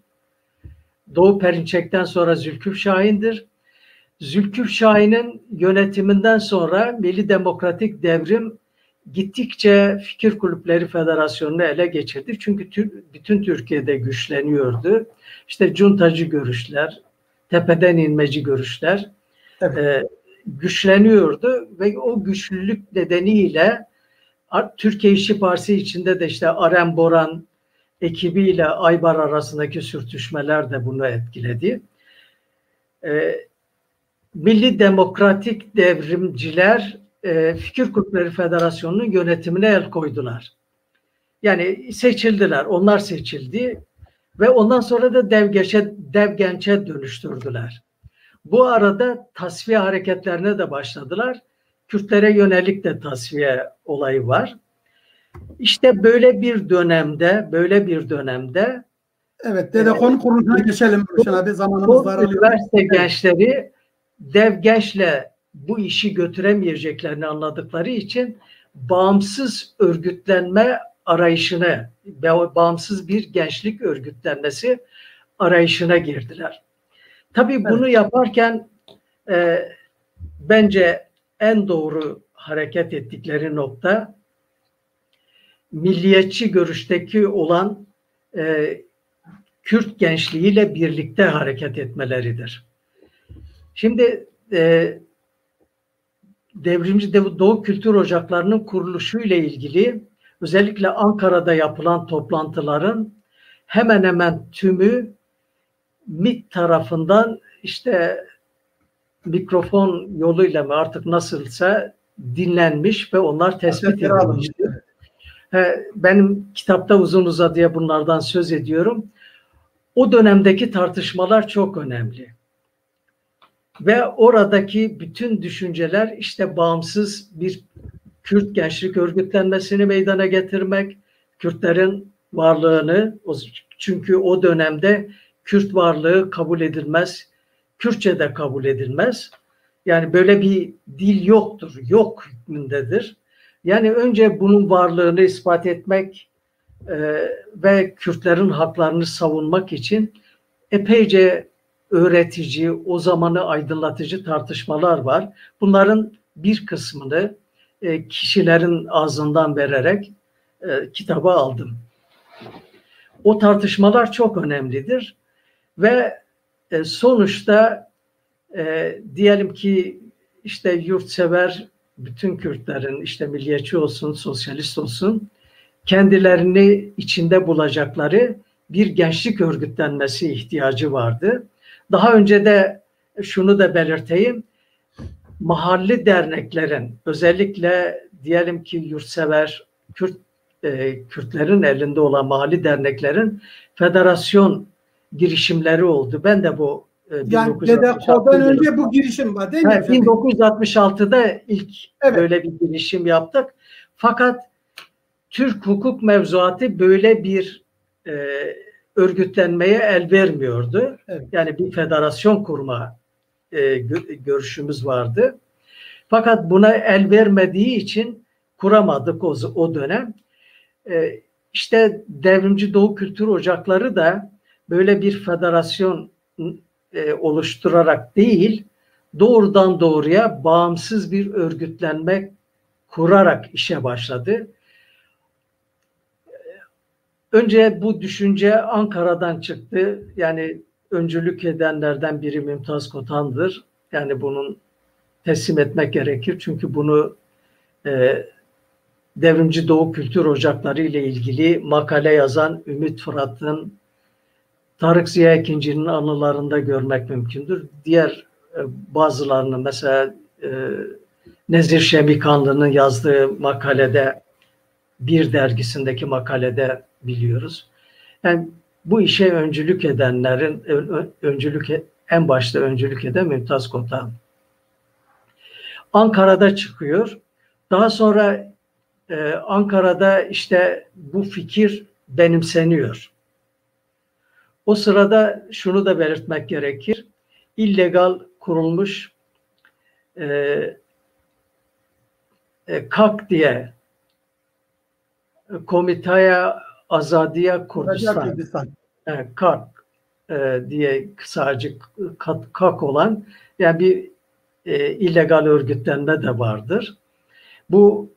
Doğu Perinçek'ten sonra Zülküf Şahin'dir. Zülküf Şahin'in yönetiminden sonra Milli Demokratik Devrim gittikçe Fikir Kulüpleri Federasyonu'nu ele geçirdi. Çünkü bütün Türkiye'de güçleniyordu. İşte cuntacı görüşler, tepeden inmeci görüşler güçleniyordu ve o güçlülük nedeniyle Türkiye İşçi Partisi içinde de işte Arem Boran ekibiyle Aybar arasındaki sürtüşmeler de bunu etkiledi. Milli Demokratik Devrimciler Fikir Kulüpleri Federasyonu'nun yönetimine el koydular. Yani seçildiler, onlar seçildi ve ondan sonra da Devgenç'e dönüştürdüler. Bu arada tasfiye hareketlerine de başladılar. Kürtlere yönelik de tasfiye olayı var. İşte böyle bir dönemde evet, Dedekonu kuruluşuna geçelim. Abi, zamanımız var. Üniversite gençleri Devgenç'le bu işi götüremeyeceklerini anladıkları için bağımsız örgütlenme arayışına, bağımsız bir gençlik örgütlenmesi arayışına girdiler. Tabii bunu yaparken bence en doğru hareket ettikleri nokta milliyetçi görüşteki olan Kürt gençliğiyle birlikte hareket etmeleridir. Şimdi Devrimci Doğu Kültür Ocakları'nın kuruluşu ile ilgili özellikle Ankara'da yapılan toplantıların hemen hemen tümü MİT tarafından işte mikrofon yoluyla mı artık nasılsa dinlenmiş ve onlar tespit edilmişti. Benim kitapta uzun uzadıya bunlardan söz ediyorum. O dönemdeki tartışmalar çok önemli. Ve oradaki bütün düşünceler işte bağımsız bir Kürt gençlik örgütlenmesini meydana getirmek, Kürtlerin varlığını, çünkü o dönemde Kürt varlığı kabul edilmez, Kürtçe de kabul edilmez. Yani böyle bir dil yoktur, yok hükmündedir. Yani önce bunun varlığını ispat etmek ve Kürtlerin haklarını savunmak için epeyce öğretici, o zamanı aydınlatıcı tartışmalar var. Bunların bir kısmını kişilerin ağzından vererek kitaba aldım. O tartışmalar çok önemlidir ve sonuçta diyelim ki işte yurtsever bütün Kürtlerin işte milliyetçi olsun, sosyalist olsun kendilerini içinde bulacakları bir gençlik örgütlenmesi ihtiyacı vardı. Daha önce de şunu da belirteyim, mahalli derneklerin özellikle diyelim ki yurtsever Kürtlerin elinde olan mahalli derneklerin federasyon girişimleri oldu. Ben de bu yani Dedeko'dan önce bu girişim var değil mi? 1966'da ilk böyle bir girişim yaptık. Fakat Türk hukuk mevzuatı böyle bir örgütlenmeye el vermiyordu. Evet. Yani bir federasyon kurma görüşümüz vardı. Fakat buna el vermediği için kuramadık o dönem. İşte Devrimci Doğu Kültür Ocakları da böyle bir federasyon oluşturarak değil, doğrudan doğruya bağımsız bir örgütlenme kurarak işe başladı. Önce bu düşünce Ankara'dan çıktı. Yani öncülük edenlerden biri Mümtaz Kotan'dır. Yani bunun teslim etmek gerekir. Çünkü bunu Devrimci Doğu Kültür Ocakları ile ilgili makale yazan Ümit Fırat'ın, Tarık Ziya Ekinci'nin anılarında görmek mümkündür. Diğer bazılarını mesela Nezir Şemikanlı'nın yazdığı makalede, Bir dergisindeki makalede biliyoruz. Yani bu işe öncülük edenlerin en başta öncülük eden Mümtaz Kotan. Ankara'da çıkıyor. Daha sonra Ankara'da işte bu fikir benimseniyor. O sırada şunu da belirtmek gerekir. İllegal kurulmuş KAK diye Komitaya Azadiya Kurdistan. KAK. diye kısacık KAK olan yani bir illegal örgütlenme de vardır. Bu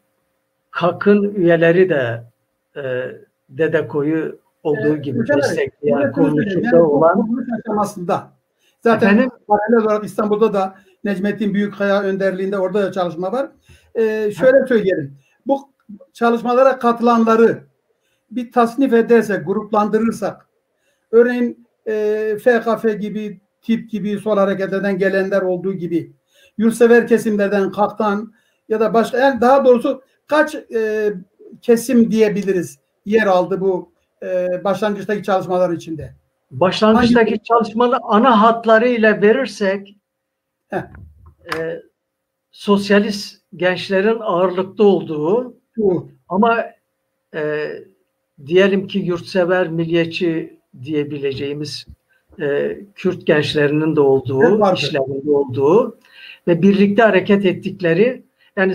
KAK'ın üyeleri de DEDEKO'yu olduğu gibi destekleyen kuruluşunda olan kuruluş aşamasında. Zaten paralel olarak İstanbul'da da Necmettin Büyükkaya önderliğinde orada da çalışma var. Şöyle söyleyelim. Bu çalışmalara katılanları bir tasnif edersek, gruplandırırsak, örneğin FKF gibi, tip gibi, sol hareketlerden gelenler olduğu gibi, yurtsever kesimlerden, KAK'tan ya da başka, yani daha doğrusu kaç kesim diyebiliriz yer aldı bu başlangıçtaki çalışmalar içinde? Başlangıçtaki çalışmalar ana hatlarıyla verirsek sosyalist gençlerin ağırlıkta olduğu ama diyelim ki yurtsever, milliyetçi diyebileceğimiz Kürt gençlerinin de olduğu, işlerinde olduğu ve birlikte hareket ettikleri, yani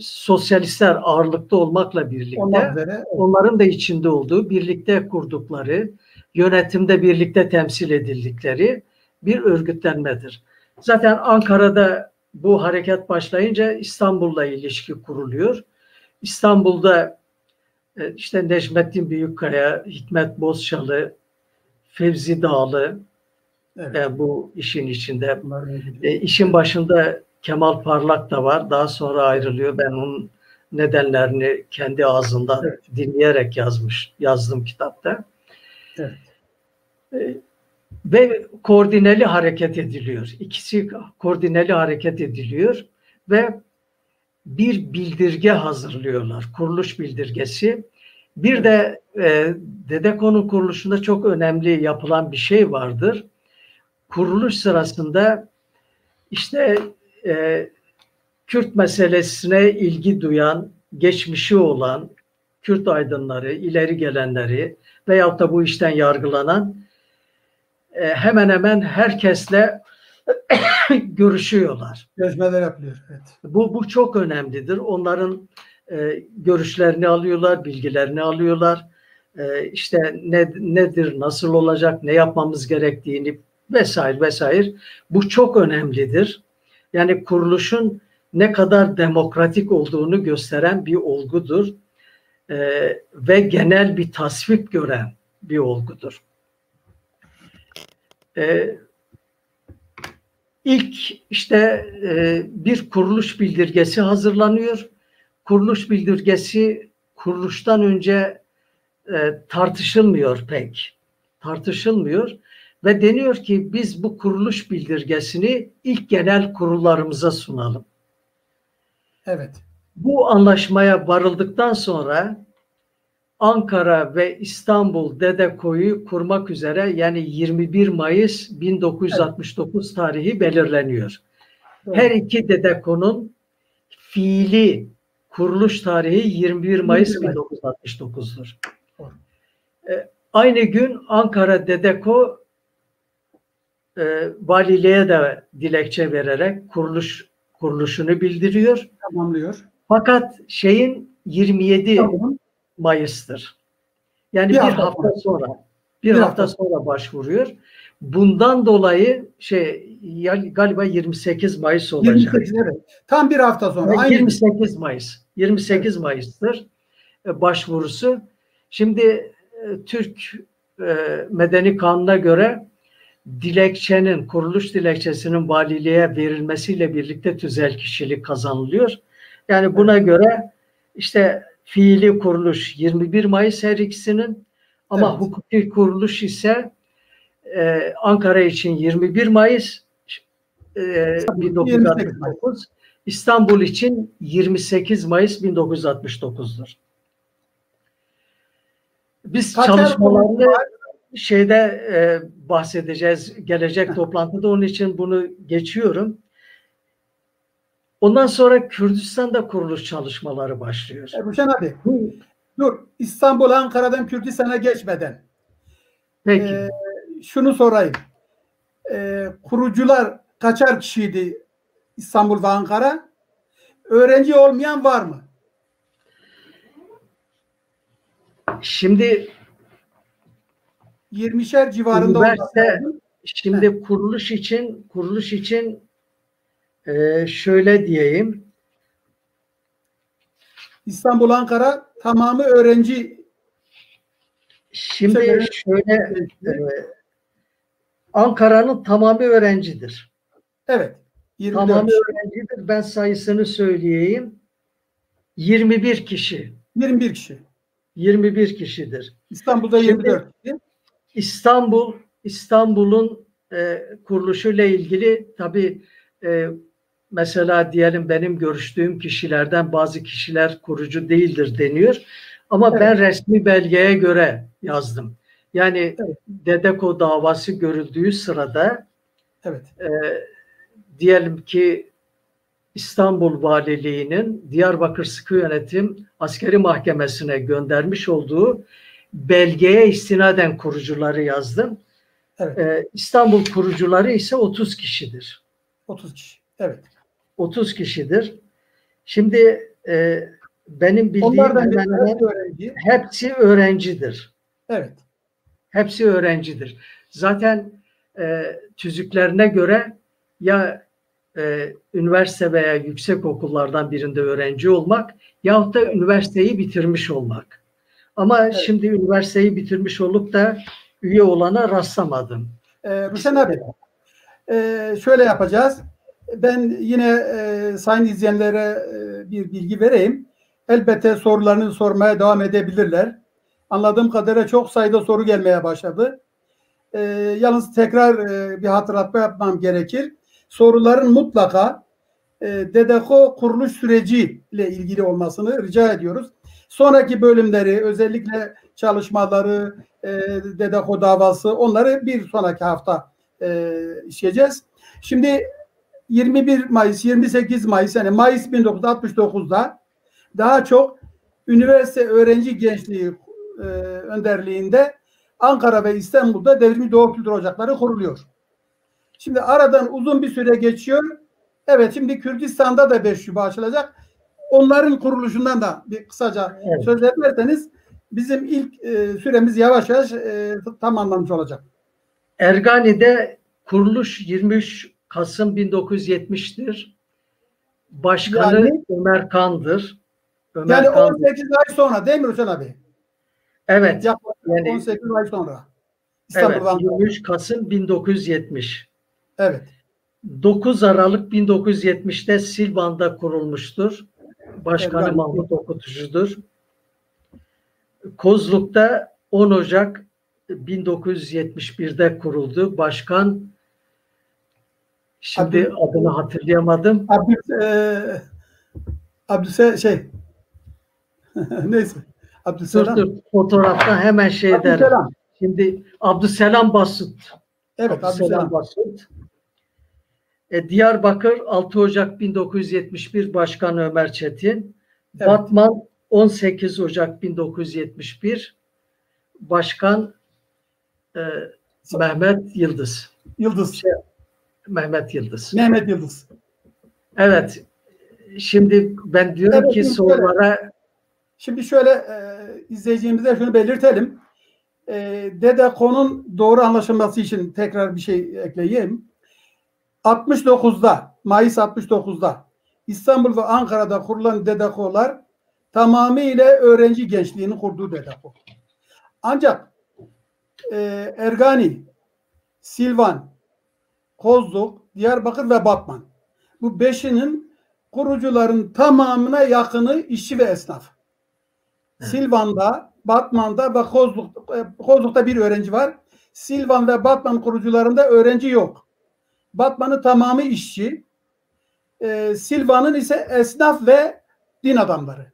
sosyalistler ağırlıkta olmakla birlikte onların da içinde olduğu, birlikte kurdukları, yönetimde birlikte temsil edildikleri bir örgütlenmedir. Zaten Ankara'da bu hareket başlayınca İstanbul'la ilişki kuruluyor. İstanbul'da işte Necmettin Büyükkaya, Hikmet Bozçalı, Fevzi Dağlı bu işin içinde. İşin başında Kemal Parlak da var. Daha sonra ayrılıyor. Ben onun nedenlerini kendi ağzından dinleyerek yazdım kitapta. Ve koordineli hareket ediliyor. İkisi koordineli hareket ediliyor ve bir bildirge hazırlıyorlar. Kuruluş bildirgesi. Bir de DEDEKO'nun kuruluşunda çok önemli yapılan bir şey vardır. Kuruluş sırasında işte Kürt meselesine ilgi duyan, geçmişi olan Kürt aydınları, ileri gelenleri veyahut da bu işten yargılanan hemen hemen herkesle görüşüyorlar. Görüşmeler yapılıyor. Evet. Bu çok önemlidir. Onların görüşlerini alıyorlar, bilgilerini alıyorlar. İşte nedir, nasıl olacak, ne yapmamız gerektiğini vesaire vesaire. Bu çok önemlidir. Yani kuruluşun ne kadar demokratik olduğunu gösteren bir olgudur. Ve genel bir tasvip gören bir olgudur. İlk işte bir kuruluş bildirgesi hazırlanıyor. Kuruluş bildirgesi kuruluştan önce tartışılmıyor pek. Tartışılmıyor ve deniyor ki biz bu kuruluş bildirgesini ilk genel kurullarımıza sunalım. Evet. Bu anlaşmaya varıldıktan sonra Ankara ve İstanbul DEDEKO'yu kurmak üzere yani 21 Mayıs 1969 tarihi belirleniyor. Her iki DEDEKO'nun fiili kuruluş tarihi 21 Mayıs 1969'dur. Aynı gün Ankara DEDEKO valiliğe de dilekçe vererek kuruluşunu bildiriyor. Tamamlıyor. Fakat 27 Mayıs'tır. Yani bir hafta sonra. Bir hafta sonra başvuruyor. Bundan dolayı galiba 28 Mayıs olacak. 28, evet. Tam bir hafta sonra. 28 Mayıs. 28 Mayıs'tır başvurusu. Şimdi Türk Medeni Kanunu'na göre dilekçenin, kuruluş dilekçesinin valiliğe verilmesiyle birlikte tüzel kişilik kazanılıyor. Yani buna göre işte fiili kuruluş 21 Mayıs her ikisinin ama hukuki kuruluş ise Ankara için 21 Mayıs 1969, İstanbul için 28 Mayıs 1969'dur. Biz çalışmalarını bahsedeceğiz gelecek toplantıda, onun için bunu geçiyorum. Ondan sonra Kürdistan'da kuruluş çalışmaları başlıyor. Ruşen abi, dur. İstanbul, Ankara'dan Kürdistan'a geçmeden. Peki. Şunu sorayım. Kurucular kaçar kişiydi İstanbul ve Ankara? Öğrenci olmayan var mı? Şimdi 20'şer civarında olması Üniversite lazım. şimdi kuruluş için şöyle diyeyim. İstanbul, Ankara tamamı öğrenci. Şimdi şöyle Ankara'nın tamamı öğrencidir. Evet. 24 Tamamı kişi. öğrencidir. Ben sayısını söyleyeyim. 21 kişi. 21 kişi. 21 kişidir. İstanbul'da 24 kişi. İstanbul'un kuruluşuyla ilgili tabii mesela diyelim benim görüştüğüm kişilerden bazı kişiler kurucu değildir deniyor. Ama Evet. ben resmi belgeye göre yazdım. Yani Evet. Dedeko davası görüldüğü sırada Evet. Diyelim ki İstanbul Valiliği'nin Diyarbakır Sıkı Yönetim Askeri Mahkemesi'ne göndermiş olduğu belgeye istinaden kurucuları yazdım. Evet. İstanbul kurucuları ise 30 kişidir. 30 kişi. Evet. 30 kişidir. Şimdi benim bildiğim Onlardan hemen hemen öğrenci. hepsi öğrencidir. Evet. Hepsi öğrencidir. Zaten tüzüklerine göre ya üniversite veya yüksek okullardan birinde öğrenci olmak yahut da üniversiteyi bitirmiş olmak. Ama Evet. şimdi üniversiteyi bitirmiş olup da üye olana rastlamadım. Ruşen abi, şöyle yapacağız. Ben yine sayın izleyenlere bir bilgi vereyim. Elbette sorularını sormaya devam edebilirler. Anladığım kadarıyla çok sayıda soru gelmeye başladı. Yalnız tekrar bir hatırlatma yapmam gerekir. Soruların mutlaka Dedeko kuruluş süreci ile ilgili olmasını rica ediyoruz. Sonraki bölümleri, özellikle çalışmaları, Dedeko davası, onları bir sonraki hafta işleyeceğiz. Şimdi 21 Mayıs, 28 Mayıs, yani Mayıs 1969'da daha çok üniversite öğrenci gençliği önderliğinde Ankara ve İstanbul'da Devrimci Doğu Kültür Ocakları kuruluyor. Şimdi aradan uzun bir süre geçiyor. Evet, şimdi Kürdistan'da da 5 şube açılacak. Onların kuruluşundan da bir kısaca söz ederseniz bizim ilk süremiz yavaş yavaş tamamlanmış olacak. Ergani'de kuruluş 23 Kasım 1970'tir. Başkanı Yani, Ömer Kan'dır. Yani 18 ay sonra değil mi Ruşen abi? Evet. Yani 18 ay sonra. İstanbul'dan. Evet, 23 Kasım 1970. Evet. 9 Aralık 1970'te Silvan'da kurulmuştur. Başkanı Ergani. Mahmut Okutucu'dur. Kozluk'ta 10 Ocak 1971'de kuruldu. Başkan şimdi adını hatırlayamadım. Neyse. Abdüselam. Dur, fotoğrafta hemen şey derim. Şimdi Abdüselam Basut. Evet, Abdüselam Basut. Diyarbakır 6 Ocak 1971 Başkan Ömer Çetin. Evet. Batman 18 Ocak 1971 Başkan Mehmet Yıldız. Mehmet Yıldız. Evet. Şimdi ben diyorum ki sorulara şimdi şöyle izleyicilerimize şunu belirtelim. Dedeko'nun doğru anlaşılması için tekrar bir şey ekleyeyim. 69'da, Mayıs 69'da İstanbul ve Ankara'da kurulan Dedeko'lar tamamıyla öğrenci gençliğini kurduğu Dedeko. Ancak Ergani, Silvan, Kozluk, Diyarbakır ve Batman, bu beşinin kurucuların tamamına yakını işçi ve esnaf. Silvan'da, Batman'da ve Kozluk'ta bir öğrenci var. Silvan ve Batman kurucularında öğrenci yok. Batman'ın tamamı işçi. Silvan'ın ise esnaf ve din adamları.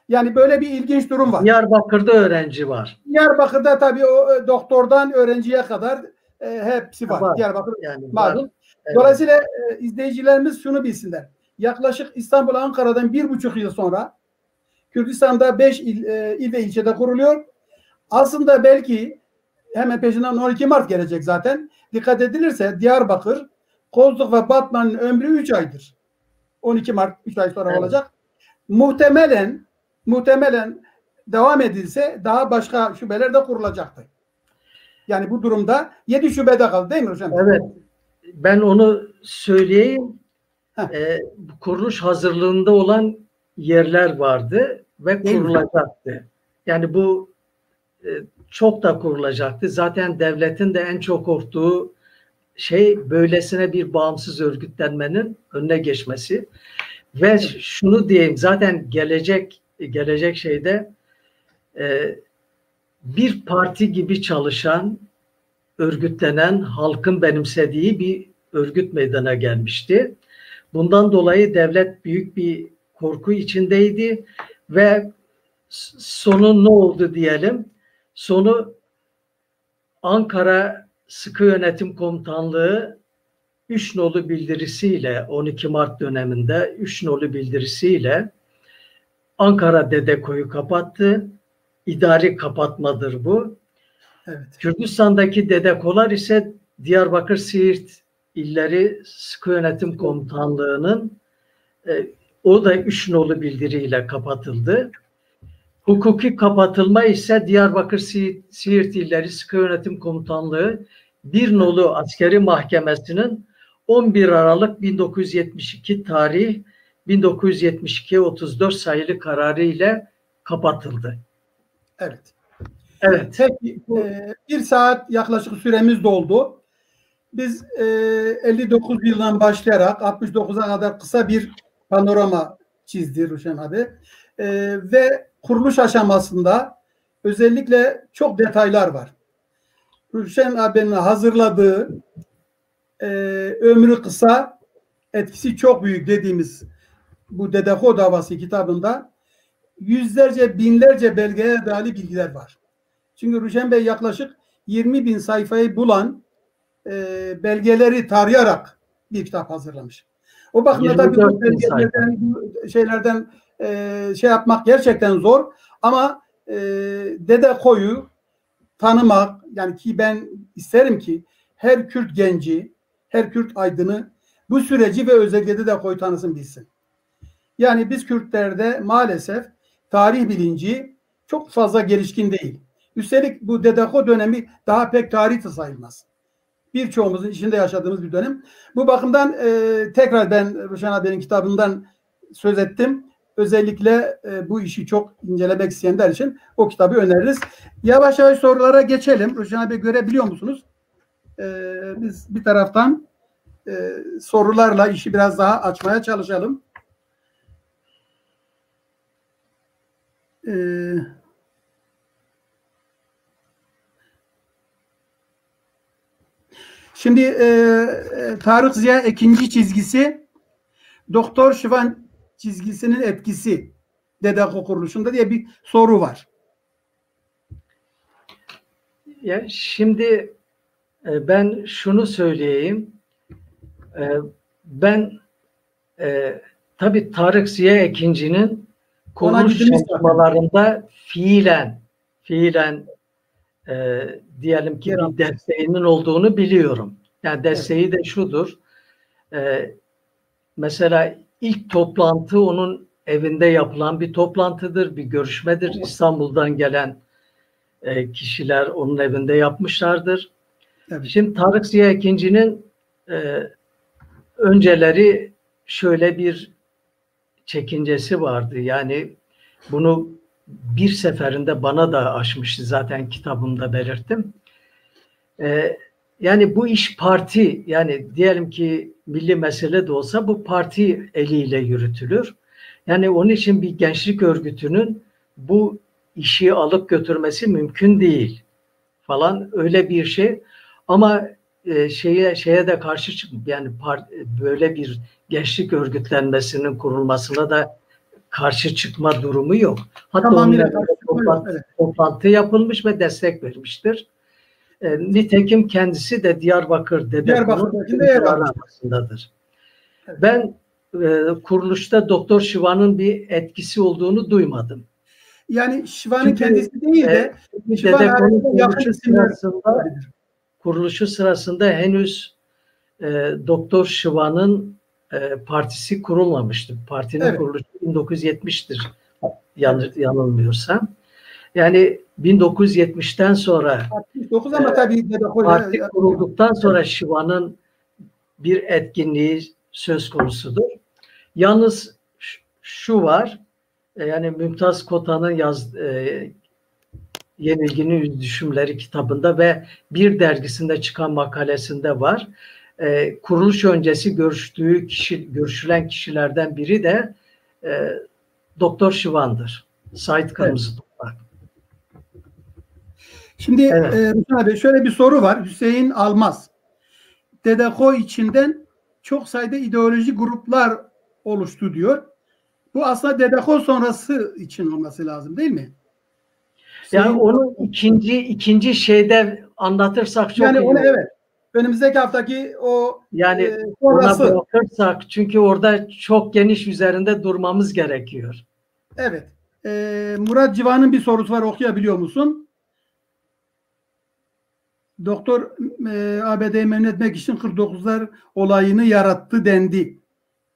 Yani böyle bir ilginç durum var. Diyarbakır'da öğrenci var. Diyarbakır'da tabii o doktordan öğrenciye kadar hepsi var. Diyarbakır yani malum. Evet. Dolayısıyla izleyicilerimiz şunu bilsinler. Yaklaşık İstanbul, Ankara'dan 1,5 yıl sonra Kürdistan'da 5 il ve ilçede kuruluyor. Aslında belki hemen peşinden 12 Mart gelecek zaten. Dikkat edilirse Diyarbakır, Kozluk ve Batman'ın ömrü 3 aydır. 12 Mart 3 ay sonra olacak. Muhtemelen devam edilse daha başka şubeler de kurulacaktı. Yani bu durumda 7 şubede kaldı değil mi hocam? Evet. Ben onu söyleyeyim. Kuruluş hazırlığında olan yerler vardı ve Değil kurulacaktı. Mi? Yani bu çok da kurulacaktı. Zaten devletin de en çok korktuğu şey böylesine bir bağımsız örgütlenmenin önüne geçmesi. Ve şunu diyeyim, zaten gelecek şeyde bir parti gibi çalışan, örgütlenen, halkın benimsediği bir örgüt meydana gelmişti. Bundan dolayı devlet büyük bir korku içindeydi ve sonu ne oldu diyelim? Sonu Ankara Sıkı Yönetim Komutanlığı 3 nolu bildirisiyle 12 Mart döneminde 3 nolu bildirisiyle Ankara Dedeko'yu kapattı. İdari kapatmadır bu. Evet. Kürdistan'daki Dedeko'lar ise Diyarbakır, Siirt illeri Sıkı Yönetim Komutanlığı'nın o da 3 nolu bildiriyle kapatıldı. Hukuki kapatılma ise Diyarbakır, Siirt illeri Sıkı Yönetim Komutanlığı 1 nolu askeri mahkemesinin 11 Aralık 1972 tarih 1972-34 sayılı kararı ile kapatıldı. Evet. Evet. Peki, bir saat yaklaşık süremiz doldu. Biz 59 yıldan başlayarak 69'a kadar kısa bir panorama çizdi Ruşen abi. Ve kuruluş aşamasında özellikle çok detaylar var. Ruşen abinin hazırladığı ömrü kısa, etkisi çok büyük dediğimiz bu Dedeko davası kitabında yüzlerce, binlerce belgeye dair bilgiler var. Çünkü Ruşen Bey yaklaşık 20 bin sayfayı bulan belgeleri tarayarak bir kitap hazırlamış. O bakımdan tabii bu belgelerden, bu şeylerden şey yapmak gerçekten zor ama Dedeko'yu tanımak, yani ki ben isterim ki her Kürt genci, her Kürt aydını bu süreci ve özellikle Dedeko'yu tanısın, bilsin. Yani biz Kürtlerde maalesef tarih bilinci çok fazla gelişkin değil. Üstelik bu Dedeko dönemi daha pek tarih sayılmaz. Birçoğumuzun içinde yaşadığımız bir dönem. Bu bakımdan tekrar ben Ruşen abinin kitabından söz ettim. Özellikle bu işi çok incelemek isteyenler için o kitabı öneririz. Yavaş yavaş sorulara geçelim. Ruşen abi, görebiliyor musunuz? Biz bir taraftan sorularla işi biraz daha açmaya çalışalım. Şimdi Tarık Ziya ikinci çizgisi Doktor Şivan çizgisinin etkisi Dedeko kuruluşunda diye bir soru var. Ya şimdi ben şunu söyleyeyim. Ben tabii Tarık Ziya ikincinin kuruluş çalışmalarında fiilen diyelim ki bir desteğinin olduğunu biliyorum. Yani desteği de şudur. Mesela ilk toplantı onun evinde yapılan bir toplantıdır, bir görüşmedir. İstanbul'dan gelen kişiler onun evinde yapmışlardır. Evet. Şimdi Tarık Ziya ikincinin önceleri şöyle bir çekincesi vardı. Yani bunu bir seferinde bana da aşmıştı, zaten kitabımda belirttim. Yani bu iş parti, yani diyelim ki milli mesele de olsa bu parti eliyle yürütülür. Yani onun için bir gençlik örgütünün bu işi alıp götürmesi mümkün değil falan, öyle bir şey. Ama şeye de karşı çıkıp, yani böyle bir gençlik örgütlenmesinin kurulmasına da karşı çıkma durumu yok. Hatta toplantı yapılmış ve destek vermiştir. Nitekim kendisi de Diyarbakır Dedeko'nun arasındadır. Evet. Ben kuruluşta Doktor Şivan'ın bir etkisi olduğunu duymadım. Yani Şivan'ın kendisi değil de Dedeko'nun kuruluşu sırasında henüz Doktor Şivan'ın partisi kurulmamıştı. Partinin kuruluşu 1970'tir yanılmıyorsam. Yani 1970'ten sonra 69 ama tabii parti kurulduktan sonra Şiva'nın bir etkinliği söz konusudur. Yalnız şu var, yani Mümtaz Kota'nın Yenilginin Düşümleri kitabında ve bir dergisinde çıkan makalesinde var. Kuruluş öncesi görüşülen kişilerden biri de Doktor Şivan'dır. Sait Kırmızıtoprak. Şimdi Hüseyin abi şöyle bir soru var. Hüseyin Almaz. DDKO içinden çok sayıda ideolojik gruplar oluştu diyor. Bu aslında DDKO sonrası için olması lazım değil mi? Yani onu ikinci şeyde anlatırsak çok yani iyi onu olur. Evet. Önümüzdeki haftaki o yani sonrası. ona bırakırsak, çünkü orada çok geniş üzerinde durmamız gerekiyor. Evet. Murat Civan'ın bir sorusu var, okuyabiliyor musun? Doktor ABD'yi memnun etmek için 49'lar olayını yarattı dendi.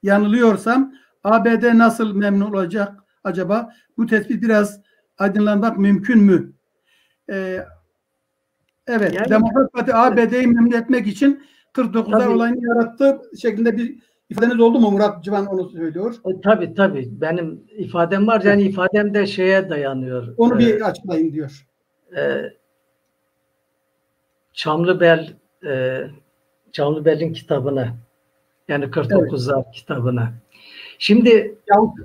Yanılıyorsam ABD nasıl memnun olacak acaba? Bu tespit biraz aydınlanmak mümkün mü? Evet. Yani, Demokrat Parti ABD'yi memnun etmek için 49'lar olayını yarattı şeklinde bir ifadeniz oldu mu? Murat Civan onu söylüyor. Tabii. Benim ifadem var. Yani ifadem de şeye dayanıyor. Onu bir açıklayın diyor. Çamlıbel'in kitabına, yani 49'lar kitabına. Şimdi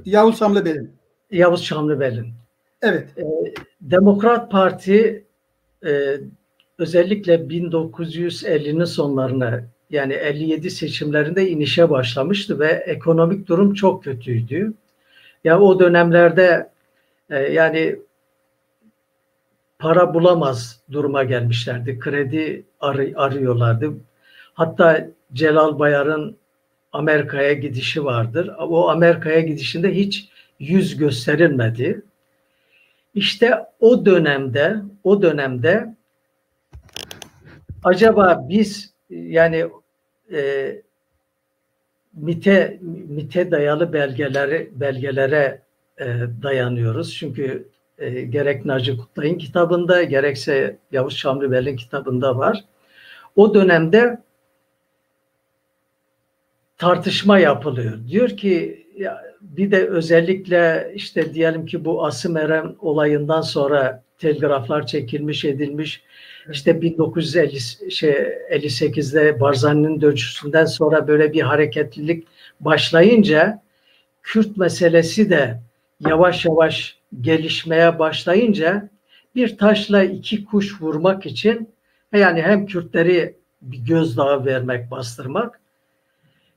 Yavuz Çamlıbel'in. Yavuz Çamlıbel'in. Evet. Demokrat Parti özellikle 1950'nin sonlarına, yani 57 seçimlerinde inişe başlamıştı ve ekonomik durum çok kötüydü. Ya o dönemlerde yani para bulamaz duruma gelmişlerdi. Kredi arıyorlardı. Hatta Celal Bayar'ın Amerika'ya gidişi vardır. O Amerika'ya gidişinde hiç yüz gösterilmedi. İşte o dönemde acaba biz yani MİT'e dayalı belgelere dayanıyoruz. Çünkü gerek Naci Kutlay'ın kitabında gerekse Yavuz Çamlıbel'in kitabında var. O dönemde tartışma yapılıyor. Diyor ki bir de özellikle işte diyelim ki bu Asım Eren olayından sonra telgraflar çekilmiş edilmiş. İşte 1958'de Barzani'nin dönüşünden sonra böyle bir hareketlilik başlayınca, Kürt meselesi de yavaş yavaş gelişmeye başlayınca bir taşla iki kuş vurmak için, yani hem Kürtleri bir gözdağı vermek, bastırmak,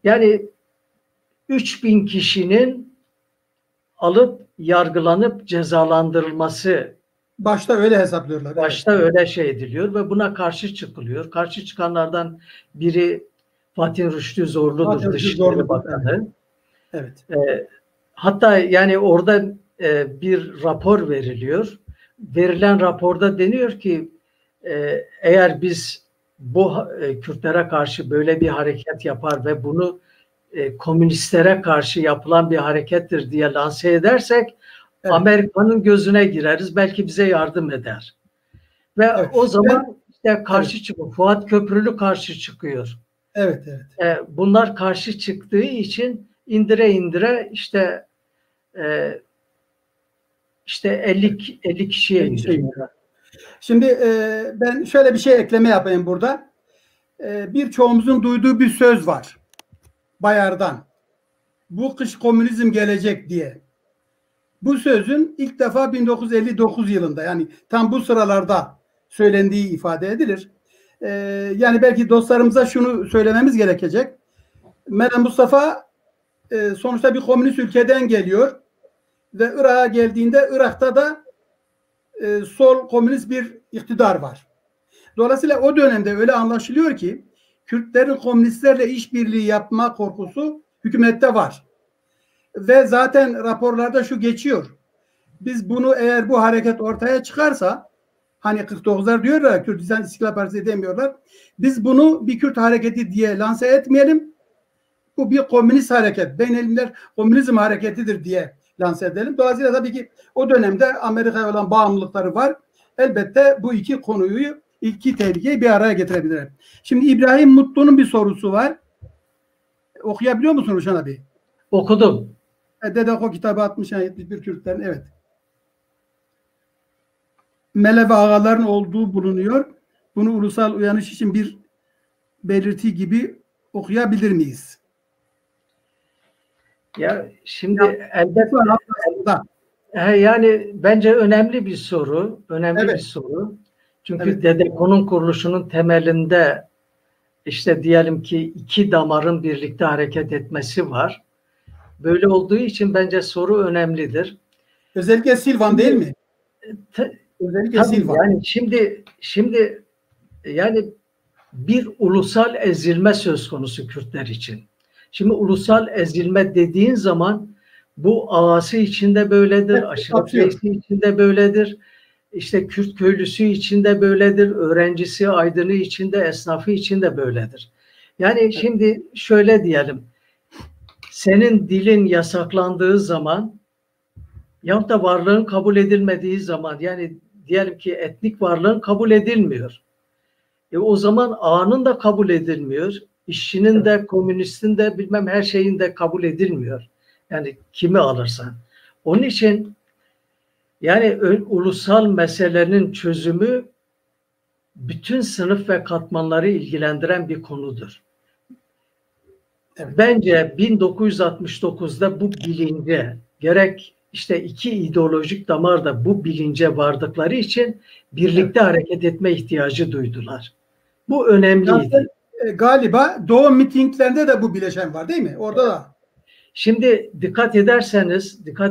yani 3000 kişinin alıp yargılanıp cezalandırılması başta öyle hesaplıyorlar. Başta öyle şey ediliyor ve buna karşı çıkılıyor. Karşı çıkanlardan biri Fatih Rüştü Zorlu'dur, Dışişleri Bakanı. Evet. Hatta yani orada bir rapor veriliyor. Verilen raporda deniyor ki eğer biz bu Kürtlere karşı böyle bir hareket yapar ve bunu komünistlere karşı yapılan bir harekettir diye lanse edersek, evet, Amerika'nın gözüne gireriz. Belki bize yardım eder. Ve evet, o zaman işte karşı çıkıyor. Fuat Köprülü karşı çıkıyor. Evet. Bunlar karşı çıktığı için indire işte 50 kişiye indiriyor. Şimdi ben şöyle bir şey ekleme yapayım burada. Birçoğumuzun duyduğu bir söz var Bayar'dan. Bu kış komünizm gelecek diye. Bu sözün ilk defa 1959 yılında, yani tam bu sıralarda söylendiği ifade edilir. Yani belki dostlarımıza şunu söylememiz gerekecek. Meral Mustafa sonuçta bir komünist ülkeden geliyor ve Irak'a geldiğinde Irak'ta da sol komünist bir iktidar var. Dolayısıyla o dönemde öyle anlaşılıyor ki Kürtlerin komünistlerle işbirliği yapma korkusu hükümette var. Ve zaten raporlarda şu geçiyor. Biz bunu, eğer bu hareket ortaya çıkarsa, hani 49'lar diyorlar, Kürdistan İstiklal Partisi demiyorlar. Biz bunu bir Kürt hareketi diye lanse etmeyelim. Bu bir komünist hareket. Beynelmiler komünizm hareketidir diye lanse edelim. Dolayısıyla tabii ki o dönemde Amerika'ya olan bağımlılıkları var elbette bu iki konuyu, iki tehlikeyi bir araya getirebilir. Şimdi İbrahim Mutlu'nun bir sorusu var. Okuyabiliyor musun Ruşen abi? Okudum. Dedeko kitabı 60-71 Kürtlerin, evet. Mele ve ağaların olduğu bulunuyor. Bunu ulusal uyanış için bir belirti gibi okuyabilir miyiz? Ya şimdi elbette yani bence önemli bir soru. Önemli bir soru. Çünkü Dedeko'nun kuruluşunun temelinde işte diyelim ki iki damarın birlikte hareket etmesi var. Böyle olduğu için bence soru önemlidir. Özellikle Silvan değil mi? Özellikle Silvan. Yani şimdi yani bir ulusal ezilme söz konusu Kürtler için. Şimdi ulusal ezilme dediğin zaman bu ağası içinde böyledir, aşırı reisi içinde böyledir, işte Kürt köylüsü içinde böyledir, öğrencisi, aydını içinde, esnafı içinde böyledir. Yani şimdi şöyle diyelim, senin dilin yasaklandığı zaman yahut da varlığın kabul edilmediği zaman, yani diyelim ki etnik varlığın kabul edilmiyor. O zaman ağanın da kabul edilmiyor, işçinin de, komünistin de, bilmem her şeyin de kabul edilmiyor. Yani kimi alırsan. Onun için yani ulusal meselenin çözümü bütün sınıf ve katmanları ilgilendiren bir konudur. Bence 1969'da bu bilince, gerek işte iki ideolojik damar da bu bilince vardıkları için birlikte hareket etme ihtiyacı duydular. Bu önemliydi. Galiba Doğu mitinglerinde de bu bileşen var değil mi? Orada da. Şimdi dikkat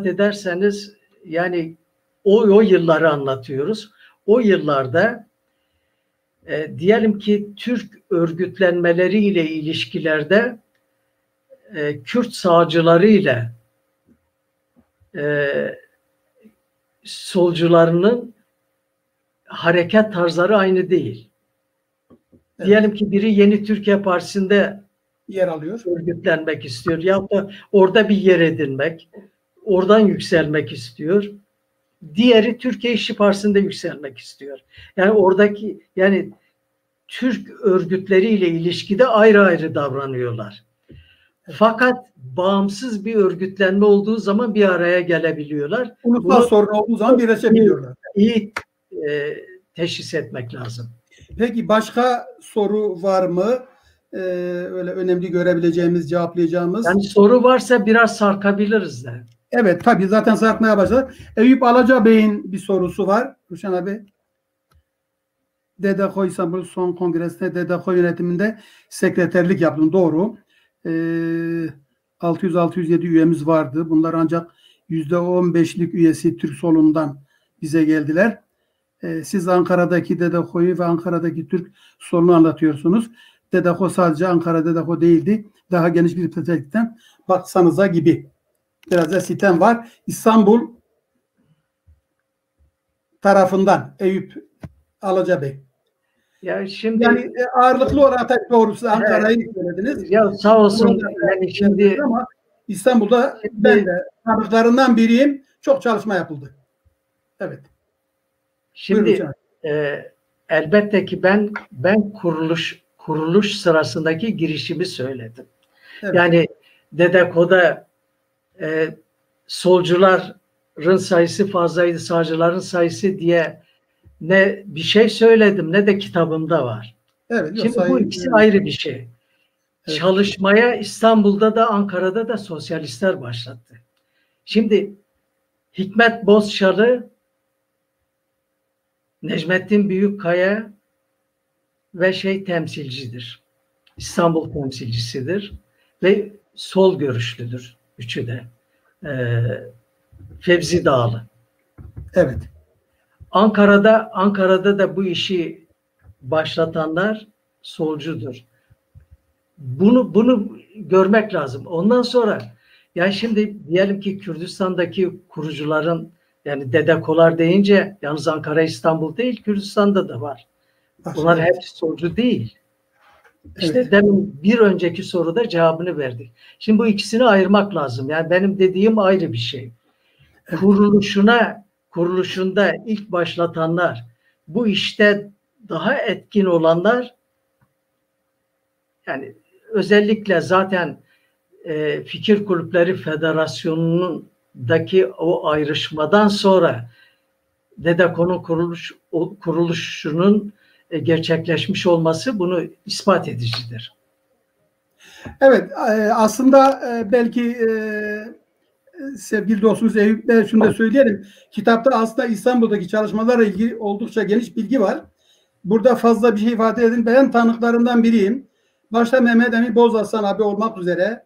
ederseniz yani o yılları anlatıyoruz. O yıllarda diyelim ki Türk örgütlenmeleri ile ilişkilerde Kürt sağcıları ile solcularının hareket tarzları aynı değil. Evet. Diyelim ki biri Yeni Türkiye Partisi'nde yer alıyor, örgütlenmek istiyor ya da orada bir yer edinmek, oradan yükselmek istiyor. Diğeri Türkiye İşçi Partisi'nde yükselmek istiyor. Yani oradaki yani Türk örgütleriyle ilişkide ayrı ayrı davranıyorlar. Fakat bağımsız bir örgütlenme olduğu zaman bir araya gelebiliyorlar. Ulusal sorun olduğu zaman birleşebiliyorlar. İyi teşhis etmek lazım. Peki başka soru var mı? Öyle önemli görebileceğimiz, cevaplayacağımız. Yani soru varsa biraz sarkabiliriz de. Evet tabii zaten sarkmaya başladı. Eyüp Alaca Bey'in bir sorusu var. Ruşen abi. Dedeko İstanbul Son Kongresi'nde Dedeko yönetiminde sekreterlik yaptım. Doğru. 600-607 üyemiz vardı. Bunlar ancak %15'lik üyesi Türk solundan bize geldiler. Siz Ankara'daki Dedeko'yu ve Ankara'daki Türk solunu anlatıyorsunuz. Dedeko sadece Ankara Dedeko değildi. Daha geniş bir perspektiften baksanıza gibi. Biraz da sitem var. İstanbul tarafından Eyüp Alaca Bey. Ya şimdi yani ağırlıklı olarak tabii doğrusu Ankara'yı söylediniz. Ya sağ olsun yani şimdi ama İstanbul'da ben de tanıklarından biriyim. Çok çalışma yapıldı. Evet. Şimdi elbette ki ben kuruluş sırasındaki girişimi söyledim. Evet. Yani Dedeko'da solcuların sayısı fazlaydı, sağcıların sayısı diye ne bir şey söyledim ne de kitabımda var. Evet, şimdi bu ikisi ayrı bir şey. Evet. Çalışmaya İstanbul'da da Ankara'da da sosyalistler başlattı. Şimdi Hikmet Bozçalı, Necmettin Büyükkaya ve temsilcidir. İstanbul temsilcisidir ve sol görüşlüdür üçü de. Fevzi Dağlı. Evet. Ankara'da da bu işi başlatanlar solcudur. Bunu görmek lazım. Ondan sonra yani şimdi diyelim ki Kürdistan'daki kurucuların yani Dedekolar deyince yalnız Ankara, İstanbul değil, Kürdistan'da da var. Bunlar hepsi solcu değil. İşte evet. Demin bir önceki soruda cevabını verdik. Şimdi bu ikisini ayırmak lazım. Yani benim dediğim ayrı bir şey. Evet. Kuruluşunda ilk başlatanlar bu işte daha etkin olanlar, yani özellikle zaten Fikir Kulüpleri Federasyonu'ndaki o ayrışmadan sonra DEDEKO'nun kuruluşunun gerçekleşmiş olması bunu ispat edicidir. Evet, aslında belki sevgili dostumuz Eyüp Bey şunu da söyleyelim. Kitapta aslında İstanbul'daki çalışmalarla ilgili oldukça geniş bilgi var. Burada fazla bir şey ifade edin. Ben tanıklarından biriyim. Başta Mehmet Emin Bozaslan abi olmak üzere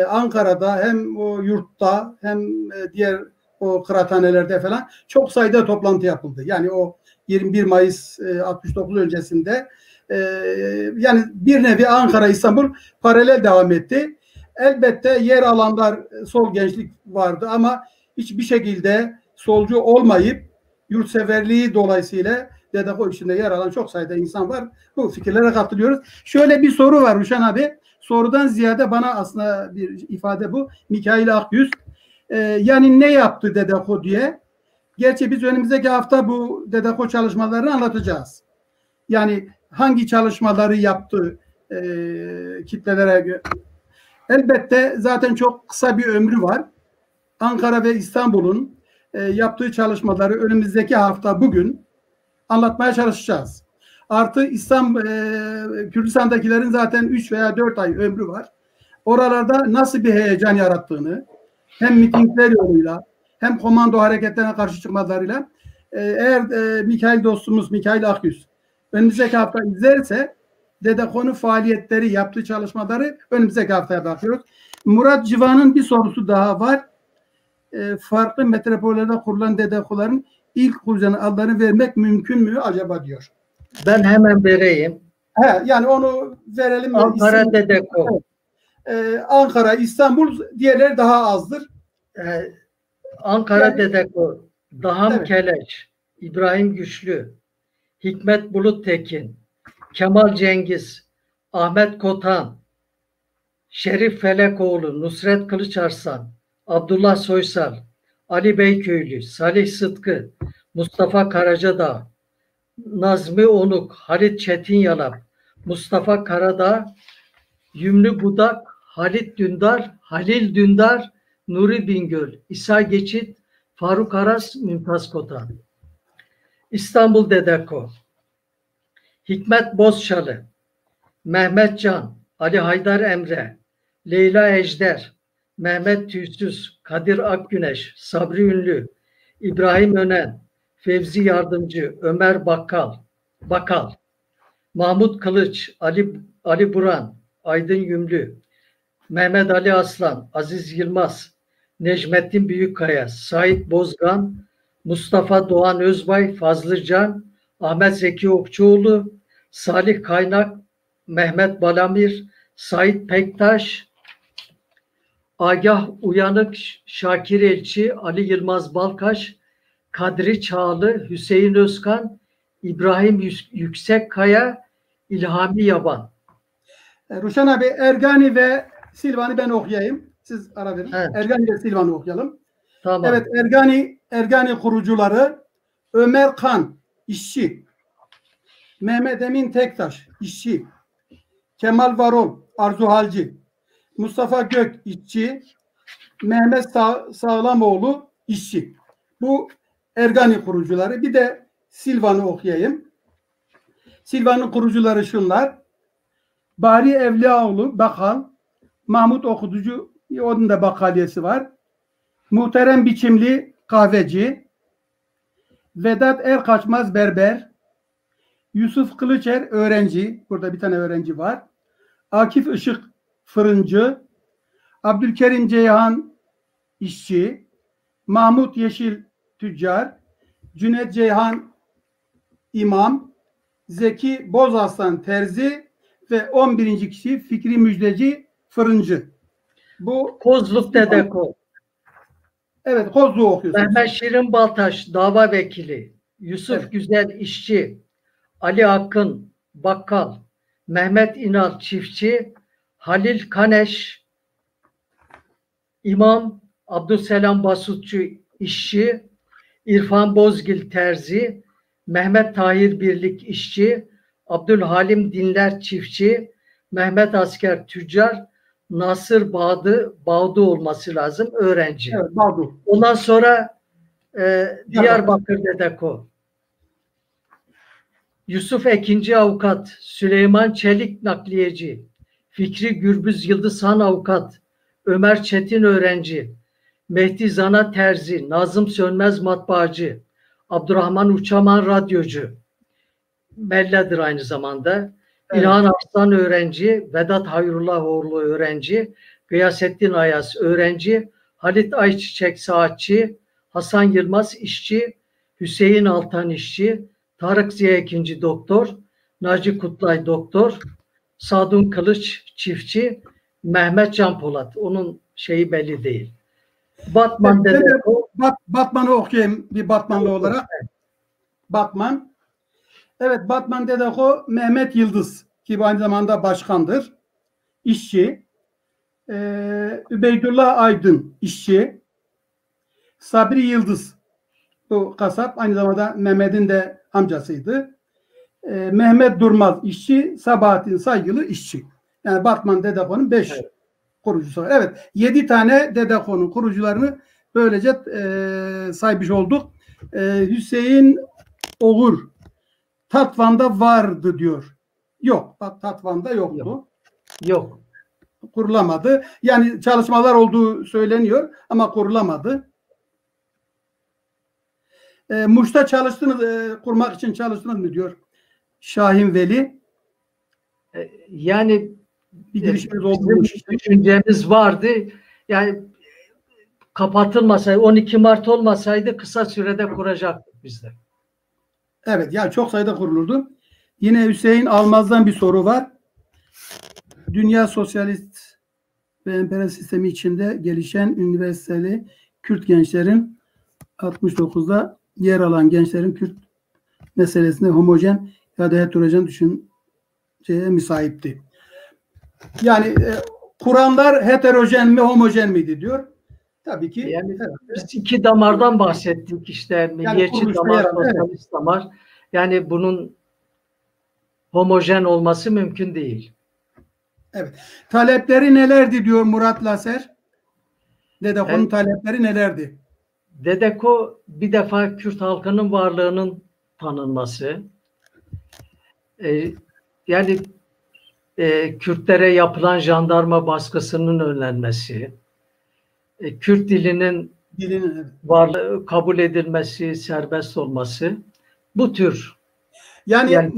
Ankara'da hem o yurtta hem diğer o kıraathanelerde falan çok sayıda toplantı yapıldı. Yani o 21 Mayıs 69 öncesinde yani bir nevi Ankara İstanbul paralel devam etti. Elbette yer alanlar sol gençlik vardı ama hiçbir şekilde solcu olmayıp yurtseverliği dolayısıyla DEDEKO içinde yer alan çok sayıda insan var. Bu fikirlere katılıyoruz. Şöyle bir soru var Ruşen abi. Sorudan ziyade bana aslında bir ifade bu. Mikail Akyüz. Yani ne yaptı DEDEKO diye. Gerçi biz önümüzdeki hafta bu DEDEKO çalışmalarını anlatacağız. Yani hangi çalışmaları yaptı kitlelere göre. Elbette zaten çok kısa bir ömrü var. Ankara ve İstanbul'un yaptığı çalışmaları önümüzdeki hafta bugün anlatmaya çalışacağız. Artı Kürdistan'dakilerin zaten 3 veya 4 ay ömrü var. Oralarda nasıl bir heyecan yarattığını hem mitingler yoluyla hem komando hareketlerine karşı çıkmalarıyla eğer Mikail dostumuz Mikail Akyüz önümüzdeki hafta izlerse DEDEKO'nun faaliyetleri, yaptığı çalışmaları önümüzdeki haftaya bakıyoruz. Murat Civan'ın bir sorusu daha var. Farklı metropollerde kurulan DEDEKO'ların ilk kurucularının adlarını vermek mümkün mü acaba diyor. Ben hemen vereyim. Yani onu verelim. Ankara DEDEKO. Ankara, İstanbul, diğerleri daha azdır. Ankara DEDEKO, Daham Keleş, İbrahim Güçlü, Hikmet Bulut Tekin, Kemal Cengiz, Ahmet Kotan, Şerif Felekoğlu, Nusret Kılıçarslan, Abdullah Soysal, Ali Beyköylü, Salih Sıtkı, Mustafa Karacadağ, Nazmi Onuk, Halit Çetinyalap, Mustafa Karadağ, Yümlü Budak, Halit Dündar, Halil Dündar, Nuri Bingöl, İsa Geçit, Faruk Aras, Mümtaz Kotan. İstanbul DEDEKO, Hikmet Bozçalı, Mehmet Can, Ali Haydar Emre, Leyla Ejder, Mehmet Tüysüz, Kadir Akgüneş, Sabri Ünlü, İbrahim Önen, Fevzi Yardımcı, Ömer Bakal, Mahmut Kılıç, Ali Buran, Aydın Yümlü, Mehmet Ali Aslan, Aziz Yılmaz, Necmettin Büyükkaya, Sait Bozgan, Mustafa Doğan Özbay, Fazlı Can, Ahmet Zeki Okçuoğlu, Salih Kaynak, Mehmet Balamir, Sait Pektaş, Agah Uyanık, Şakir Elçi, Ali Yılmaz Balkaş, Kadri Çağlı, Hüseyin Özkan, İbrahim Yüksekkaya, İlhami Yaban. Ruşen abi, Ergani ve Silvan'ı ben okuyayım. Siz ara verin. Evet. Ergani ve Silvan'ı okuyalım. Tamam. Evet, Ergani kurucuları Ömer Kan, işçi. Mehmet Emin Tektaş, işçi. Kemal Varol, Arzu Halci. Mustafa Gök, işçi. Mehmet Sağlamoğlu, işçi. Bu Ergani kurucuları. Bir de Silvan'ı okuyayım. Silvan'ın kurucuları şunlar. Bahri Evliyaoğlu, Bakal. Mahmut Okutucu, onun da bakaliyesi var. Muhterem Biçimli, kahveci. Vedat Erkaçmaz, berber. Yusuf Kılıçer, öğrenci. Burada bir tane öğrenci var. Akif Işık, fırıncı. Abdülkerim Ceyhan, işçi. Mahmut Yeşil, tüccar. Cüneyt Ceyhan, imam. Zeki Bozaslan, terzi. Ve 11. kişi Fikri Müjdeci, fırıncı. Bu Kozluk DEDEKO. Evet, Kozluğu okuyorsunuz. Mehmet Şirin Baltaş, dava vekili. Yusuf Evet. Güzel, işçi. Ali Akın, bakkal. Mehmet İnal, çiftçi. Halil Kaneş, imam. Abdüselam Basutçu, işçi. İrfan Bozgil, terzi. Mehmet Tahir Birlik işçi, Abdülhalim Dinler çiftçi, Mehmet Asker tüccar, Nasır Bağdı olması lazım öğrenci. Evet, Bağdu. Ondan sonra Diyarbakır Dedeko. Yusuf Ekinci avukat, Süleyman Çelik nakliyeci, Fikri Gürbüz Yıldızhan avukat, Ömer Çetin öğrenci, Mehdi Zana terzi, Nazım Sönmez matbaacı, Abdurrahman Uçaman radyocu, Melladır aynı zamanda. Evet. İlhan Arslan öğrenci, Vedat Hayrullahoğlu öğrenci, Gıyasettin Ayaz öğrenci, Halit Ayçiçek saatçi, Hasan Yılmaz işçi, Hüseyin Altan işçi, Tarık Ziya ikinci doktor, Naci Kutlay doktor, Sadun Kılıç çiftçi, Mehmet Can Polat. Onun şeyi belli değil. Batman Dedeko. Batman'ı okuyayım bir Batmanlı olarak. Batman. Evet, Batman Dedeko Mehmet Yıldız ki aynı zamanda başkandır. İşçi. Übeydullah Aydın işçi. Sabri Yıldız bu kasap aynı zamanda Mehmet'in de amcasıydı. Mehmet Durmaz işçi, Sabahattin Saygılı işçi. Yani Batman Dedeko'nun 5 kurucusu var. Evet, 7 tane Dedeko'nun kurucularını böylece saymış olduk. Hüseyin Oğur Tatvan'da vardı diyor. Yok, Tatvan'da yoktu. Yok. Kurulamadı. Yani çalışmalar olduğu söyleniyor ama kurulamadı. Muş'ta çalıştınız, kurmak için çalıştınız mı diyor Şahin Veli. Yani bir girişimiz oldu. Düşüncemiz vardı. Yani kapatılmasaydı, 12 Mart olmasaydı kısa sürede kuracaktık biz de. Evet, yani çok sayıda kurulurdu. Yine Hüseyin Almaz'dan bir soru var. Dünya sosyalist ve emperyal sistemi içinde gelişen üniversiteli Kürt gençlerin 69'da yer alan gençlerin Kürt meselesinde homojen ya da heterojen düşünceye müsaipti. Yani kuranlar heterojen mi homojen miydi diyor. Tabii ki. Yani biz iki damardan bahsettik işte milliyetçi yani damar, sosyalist damar. Yani bunun homojen olması mümkün değil. Evet. Talepleri nelerdi diyor Murat Laser. Dedeko'nun talepleri nelerdi? Dedeko bir defa Kürt halkının varlığının tanınması. Yani Kürtlere yapılan jandarma baskısının önlenmesi. Kürt dilinin varlığı kabul edilmesi, serbest olması. Bu tür. Yani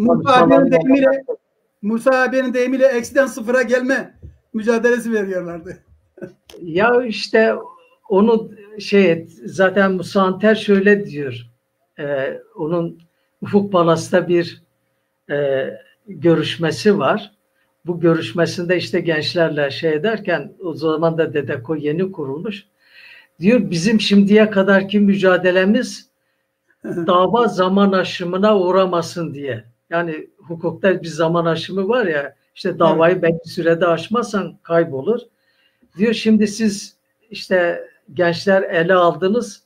Musa abinin deyimiyle eksiden sıfıra gelme mücadelesi veriyorlardı. Ya işte onu zaten Musa Anter şöyle diyor. Onun Ufuk Palas'ta bir görüşmesi var. Bu görüşmesinde işte gençlerle ederken o zaman da Dedeko yeni kurulmuş. Diyor bizim şimdiye kadarki mücadelemiz dava zaman aşımına uğramasın diye. Yani hukukta bir zaman aşımı var ya işte davayı belli sürede aşmazsan kaybolur. Diyor şimdi siz işte gençler ele aldınız.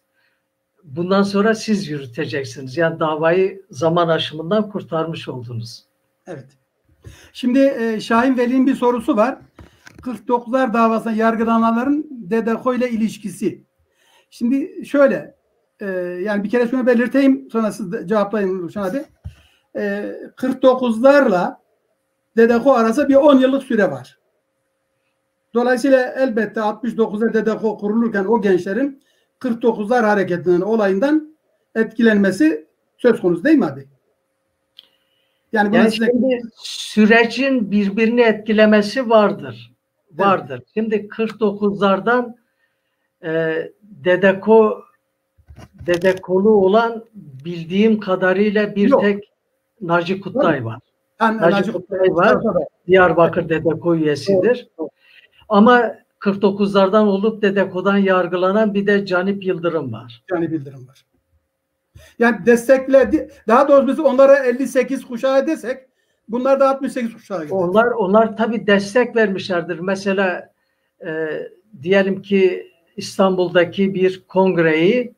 Bundan sonra siz yürüteceksiniz. Yani davayı zaman aşımından kurtarmış oldunuz. Evet. Şimdi Şahin Veli'nin bir sorusu var. 49'lar davasında yargılananların Dedeko ile ilişkisi. Şimdi şöyle yani bir kere şunu belirteyim sonra siz cevaplayın Ruşen abi. 49'larla Dedeko arasında bir 10 yıllık süre var. Dolayısıyla elbette 69'da Dedeko kurulurken o gençlerin 49'lar hareketinden olayından etkilenmesi söz konusu değil mi abi? Yani şimdi sürecin birbirini etkilemesi vardır. Vardır. Evet. Şimdi 49'lardan Dedekolu olan bildiğim kadarıyla tek Naci Kutlay var. Naci Kutlay var. Diyarbakır Dedeko üyesidir. Ama 49'lardan olup Dedeko'dan yargılanan bir de Canip Yıldırım var. Canip Yıldırım var. Yani destekledi. Daha doğrusu biz onlara 58 kuşağı desek bunlar da 68 kuşağı gider. Onlar tabii destek vermişlerdir. Mesela diyelim ki İstanbul'daki bir kongreyi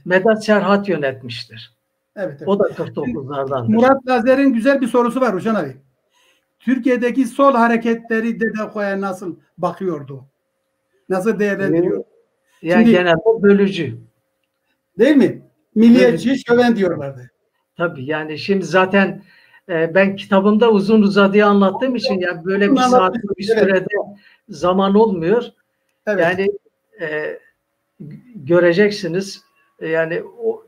Medat Serhat yönetmiştir. Evet. O da 49'lardandır. Murat Lazer'in güzel bir sorusu var Ruşen abi. Türkiye'deki sol hareketleri Dedeko'ya nasıl bakıyordu? Nasıl değerlendiriyor? Yani Şimdi, genelde bölücü. değil mi? Milliyetçi, şöven diyorlardı. Tabii yani şimdi zaten ben kitabımda uzun uzadıya anlattığım için yani böyle bir saatlik bir sürede zaman olmuyor. Evet. Yani göreceksiniz yani o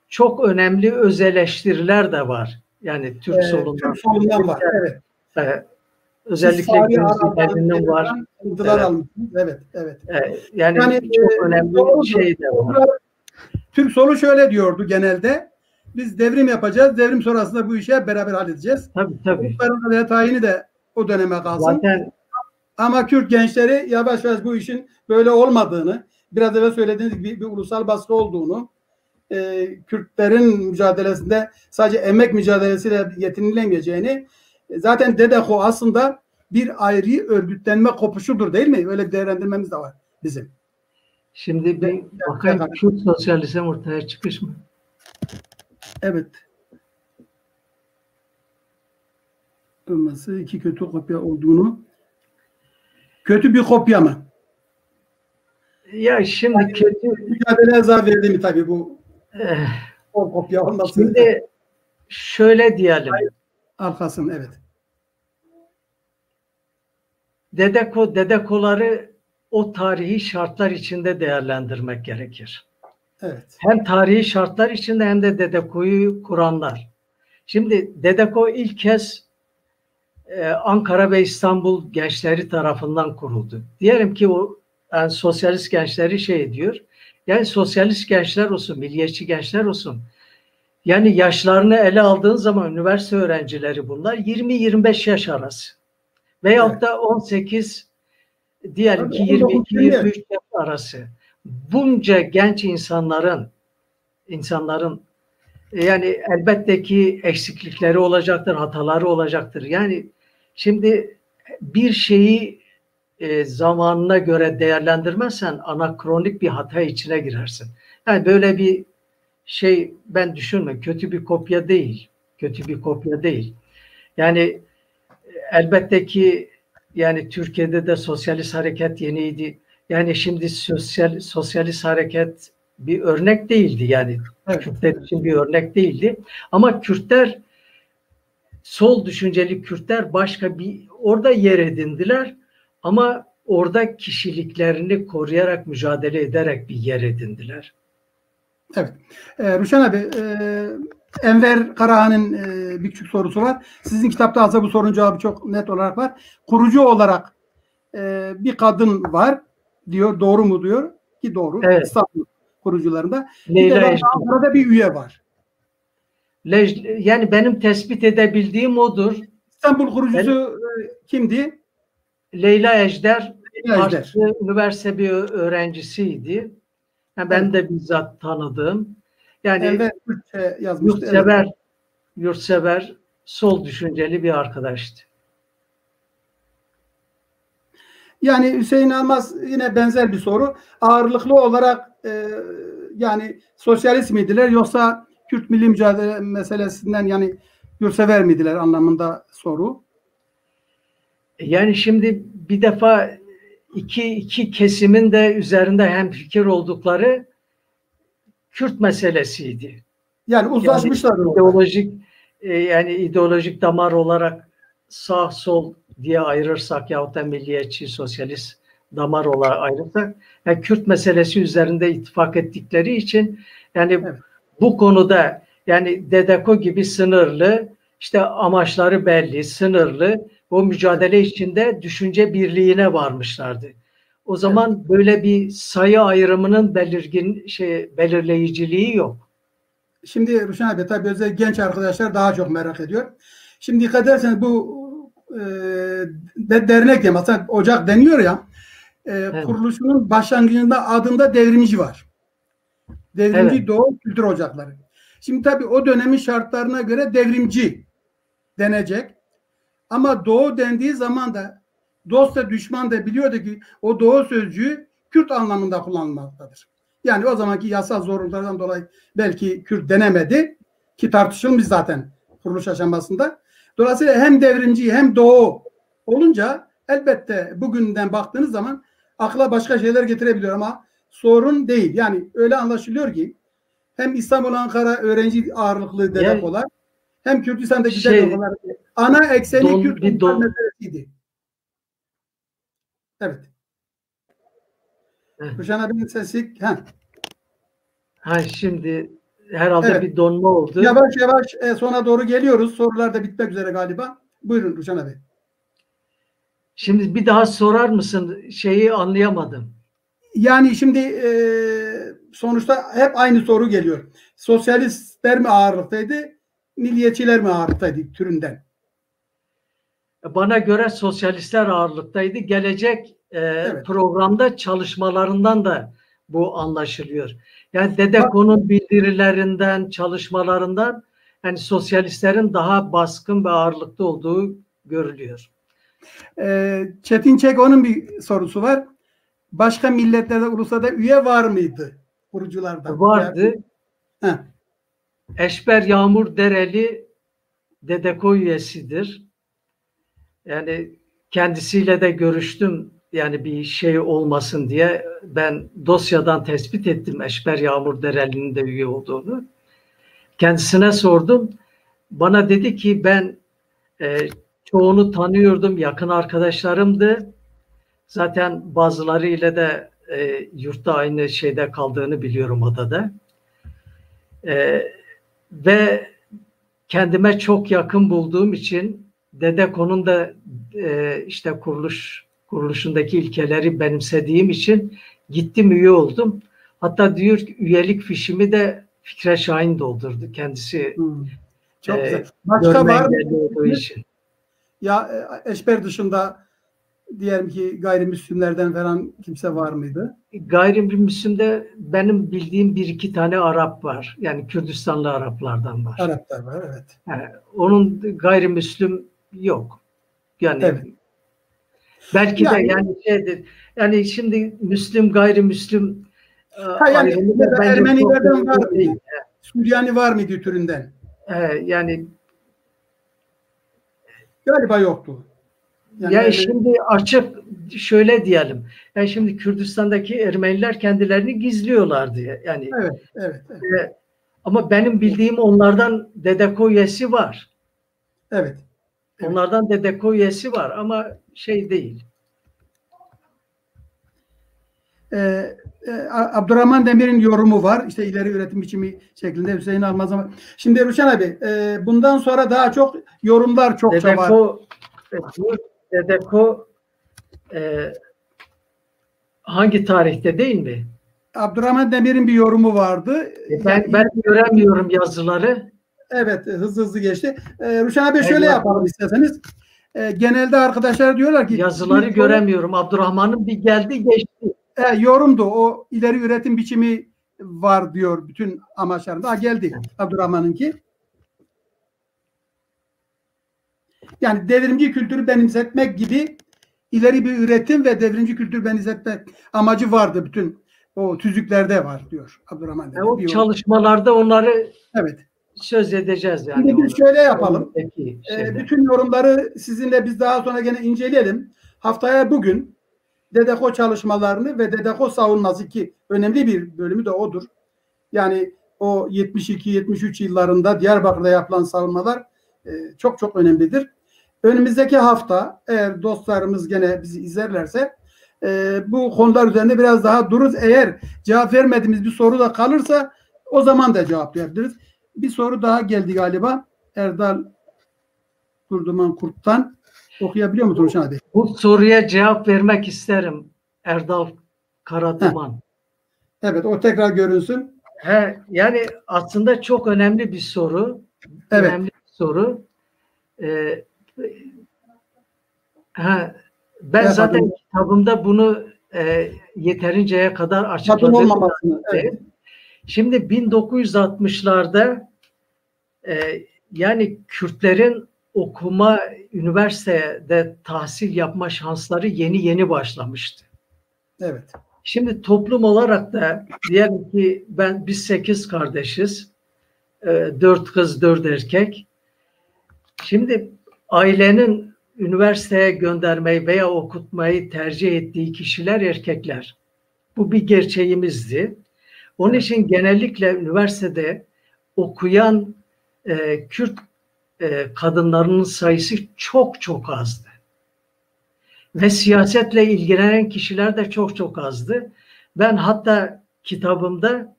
çok önemli öz eleştiriler de var. Yani Türk solundan. Türk solundan var. Evet. Özellikle Gözlü'nün var. Evet. Evet. Yani çok önemli bir şey de var. Türk solu şöyle diyordu genelde. Biz devrim yapacağız. Devrim sonrasında bu işi hep beraber halledeceğiz. Tabii. Bu detayını da o döneme kalsın. Zaten ama Kürt gençleri yavaş yavaş bu işin böyle olmadığını, biraz evvel söylediğiniz gibi bir ulusal baskı olduğunu, Kürtlerin mücadelesinde sadece emek mücadelesiyle yetinilemeyeceğini, zaten Dedeko aslında bir ayrı örgütlenme kopuşudur, değil mi? Öyle bir değerlendirmemiz de var bizim. Şimdi bir bakayım Kürt sosyalizm ortaya çıkmış mı? Evet. Olması iki kötü kopya olduğunu. Kötü bir kopya mı? Ya şimdi yani, kötü mücadeleye zarar verdi mi tabii bu kopya olması. Şimdi şöyle diyelim. Arkasın, evet. Dedekoları o tarihi şartlar içinde değerlendirmek gerekir. Evet. Hem tarihi şartlar içinde hem de Dedeko'yu kuranlar. Şimdi Dedeko ilk kez Ankara ve İstanbul gençleri tarafından kuruldu. Diyelim ki o yani sosyalist gençleri şey diyor. Yani sosyalist gençler olsun, milliyetçi gençler olsun. Yani yaşlarını ele aldığın zaman üniversite öğrencileri bunlar 20-25 yaş arası. Veyahut da 18 diyelim ki 22-23 yaş arası. Bunca genç insanların yani elbette ki eksiklikleri olacaktır, hataları olacaktır. Yani şimdi bir şeyi zamanına göre değerlendirmezsen anakronik bir hata içine girersin. Yani böyle bir şey ben düşünmüyorum. Kötü bir kopya değil. Kötü bir kopya değil. Yani elbette ki yani Türkiye'de de sosyalist hareket yeniydi. Yani şimdi sosyalist hareket bir örnek değildi yani. Evet. Kürtler için bir örnek değildi. Ama Kürtler, sol düşünceli Kürtler başka bir orada yer edindiler. Ama orada kişiliklerini koruyarak, mücadele ederek bir yer edindiler. Evet. Ruşen abi, Enver Karahan'ın bir küçük sorusu var. Sizin kitapta aslında bu sorunun cevabı çok net olarak var. Kurucu olarak bir kadın var diyor. Doğru mu diyor? Ki doğru. Evet. İstanbul kurucularında. Leyla bir de Ankara'da bir üye var. Yani benim tespit edebildiğim odur. İstanbul kurucusu kimdi? Leyla Ejder. Üniversite bir öğrencisiydi. Yani ben de bizzat tanıdığım. Yani yurtsever, sol düşünceli bir arkadaştı. Yani Hüseyin Almaz yine benzer bir soru. Ağırlıklı olarak yani sosyalist miydiler yoksa Kürt milli mücadele meselesinden yani yurtsever miydiler anlamında soru. Yani şimdi bir defa iki kesimin de üzerinde hemfikir oldukları Kürt meselesiydi. Yani uzlaşmışlar. Yani ideolojik damar olarak sağ sol diye ayırırsak yahut da milliyetçi sosyalist damar olarak ayırırsak yani Kürt meselesi üzerinde ittifak ettikleri için yani evet. Bu konuda yani Dedeko gibi sınırlı işte amaçları belli, sınırlı bu mücadele içinde düşünce birliğine varmışlardı. O zaman evet. Böyle bir sayı ayrımının belirleyiciliği yok. Şimdi Ruşen abi tabii özellikle genç arkadaşlar daha çok merak ediyor. Şimdi dikkat ederseniz bu dernek diye mesela ocak deniyor ya evet. Kuruluşunun başlangıcında adında devrimci var. Devrimci evet. Doğu Kültür Ocakları. Şimdi tabii o dönemin şartlarına göre devrimci denecek. Ama Doğu dendiği zaman da dost da düşman da biliyordu ki o Doğu sözcüğü Kürt anlamında kullanılmaktadır. Yani o zamanki yasal zorunlulardan dolayı belki Kürt denemedi ki tartışılmış zaten kuruluş aşamasında. Dolayısıyla hem devrimci hem Doğu olunca elbette bugünden baktığınız zaman akla başka şeyler getirebiliyor ama sorun değil. Yani öyle anlaşılıyor ki hem İstanbul, Ankara öğrenci ağırlıklı dedekolar hem Kürdistan'daki dedekolar ana ekseni Kürt meselesiydi. Evet. Ruşen abinin sesi. Şimdi herhalde bir donma oldu. Yavaş yavaş sona doğru geliyoruz. Sorular da bitmek üzere galiba. Buyurun Ruşen abi. Şimdi bir daha sorar mısın? Şeyi anlayamadım. Yani şimdi sonuçta hep aynı soru geliyor. Sosyalistler mi ağırlıktaydı, milliyetçiler mi ağırlıktaydı türünden? Bana göre sosyalistler ağırlıktaydı. Gelecek programda çalışmalarından da bu anlaşılıyor. Yani Dedeko'nun bildirilerinden, çalışmalarından yani sosyalistlerin daha baskın ve ağırlıklı olduğu görülüyor. Çetin Çeko'nun bir sorusu var. Başka milletlerde, uluslarda üye var mıydı kuruculardan? Vardı. Eşber Yağmur Dereli Dedeko üyesidir. Yani kendisiyle de görüştüm. Yani bir şey olmasın diye ben dosyadan tespit ettim Eşber Yağmur Dereli'nin de üye olduğunu. Kendisine sordum. Bana dedi ki ben çoğunu tanıyordum, yakın arkadaşlarımdı. Zaten bazılarıyla da yurtta aynı şeyde kaldığını biliyorum odada. Ve kendime çok yakın bulduğum için Dedeko'nun da işte kuruluşundaki ilkeleri benimsediğim için gittim, üye oldum. Hatta diyor üyelik fişimi de Fikret Şahin doldurdu. Kendisi çok güzel. Başka var mı? Için. Ya Eşber dışında diyelim ki gayrimüslimlerden falan kimse var mıydı? Gayrimüslimde benim bildiğim bir iki tane Arap var. Yani Kürdistanlı Araplardan var. Araplar var, evet. Yani onun gayrimüslim yok. Yani belki de yani şeydir. Yani şimdi Müslüm, gayrimüslim yani Ermenilerden var mıydı? Süryani var mıydı türünden? Yani galiba yoktu. Yani şimdi açık şöyle diyelim. Yani şimdi Kürdistan'daki Ermeniler kendilerini gizliyorlardı. Yani evet. Ama benim bildiğim onlardan Dedeko üyesi var. Evet. Onlardan Dedeko üyesi var ama şey değil. Abdurrahman Demir'in yorumu var. İşte ileri üretim biçimi şeklinde Hüseyin Almaz ama. Şimdi Ruşen abi bundan sonra daha çok yorumlar çokça var. Dedeko hangi tarihte değil mi? Abdurrahman Demir'in bir yorumu vardı. Ben göremiyorum yazıları. Evet, hızlı geçti. Ruşen abi şöyle yapalım isterseniz. Genelde arkadaşlar diyorlar ki yazıları göremiyorum. Abdurrahman'ın bir geldi geçti. Yorumdu. O ileri üretim biçimi var diyor bütün amaçlarında. Geldi Abdurrahman'ınki. Yani devrimci kültürü benimsetmek gibi ileri bir üretim ve devrimci kültürü benimsetmek amacı vardı bütün o tüzüklerde var diyor Abdurrahman. O çalışmalarda onları evet söz edeceğiz yani. Şimdi biz şöyle yapalım. Bütün yorumları sizinle biz daha sonra gene inceleyelim. Haftaya bugün Dedeko çalışmalarını ve Dedeko savunması ki önemli bir bölümü de odur. Yani o 72-73 yıllarında Diyarbakır'da yapılan savunmalar çok çok önemlidir. Önümüzdeki hafta eğer dostlarımız gene bizi izlerlerse bu konular üzerinde biraz daha dururuz. Eğer cevap vermediğimiz bir soru da kalırsa o zaman da cevap verebiliriz. Bir soru daha geldi galiba. Erdal Durduman Kurt'tan. Okuyabiliyor musun Ruşen abi? Bu soruya cevap vermek isterim. Erdal Karaduman. Evet, o tekrar görünsün. Yani aslında çok önemli bir soru. Evet. Önemli bir soru. Ben zaten kitabımda bunu yeterinceye kadar açıkladım. Evet. Şimdi 1960'larda yani Kürtlerin okuma, üniversitede tahsil yapma şansları yeni başlamıştı. Evet. Şimdi toplum olarak da diyelim ki biz 8 kardeşiz. 4 kız 4 erkek. Şimdi ailenin üniversiteye göndermeyi veya okutmayı tercih ettiği kişiler erkekler. Bu bir gerçeğimizdi. Onun için genellikle üniversitede okuyan Kürt kadınlarının sayısı çok çok azdı. Ve siyasetle ilgilenen kişiler de çok çok azdı. Ben hatta kitabımda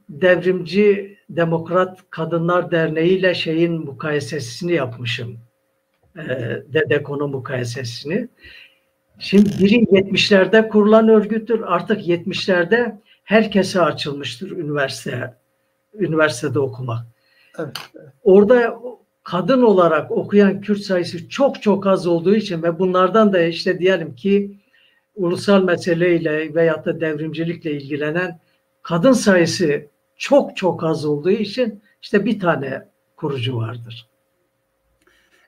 Devrimci Demokrat Kadınlar Derneği ile şeyin mukayesesini yapmışım. Dedeko'nun mukayesesini. Şimdi biri 70'lerde kurulan örgüttür. Artık 70'lerde herkese açılmıştır üniversitede okumak. Evet, evet. Orada kadın olarak okuyan Kürt sayısı çok çok az olduğu için ve bunlardan da işte diyelim ki ulusal meseleyle veyahut da devrimcilikle ilgilenen kadın sayısı çok çok az olduğu için işte bir tane kurucu vardır.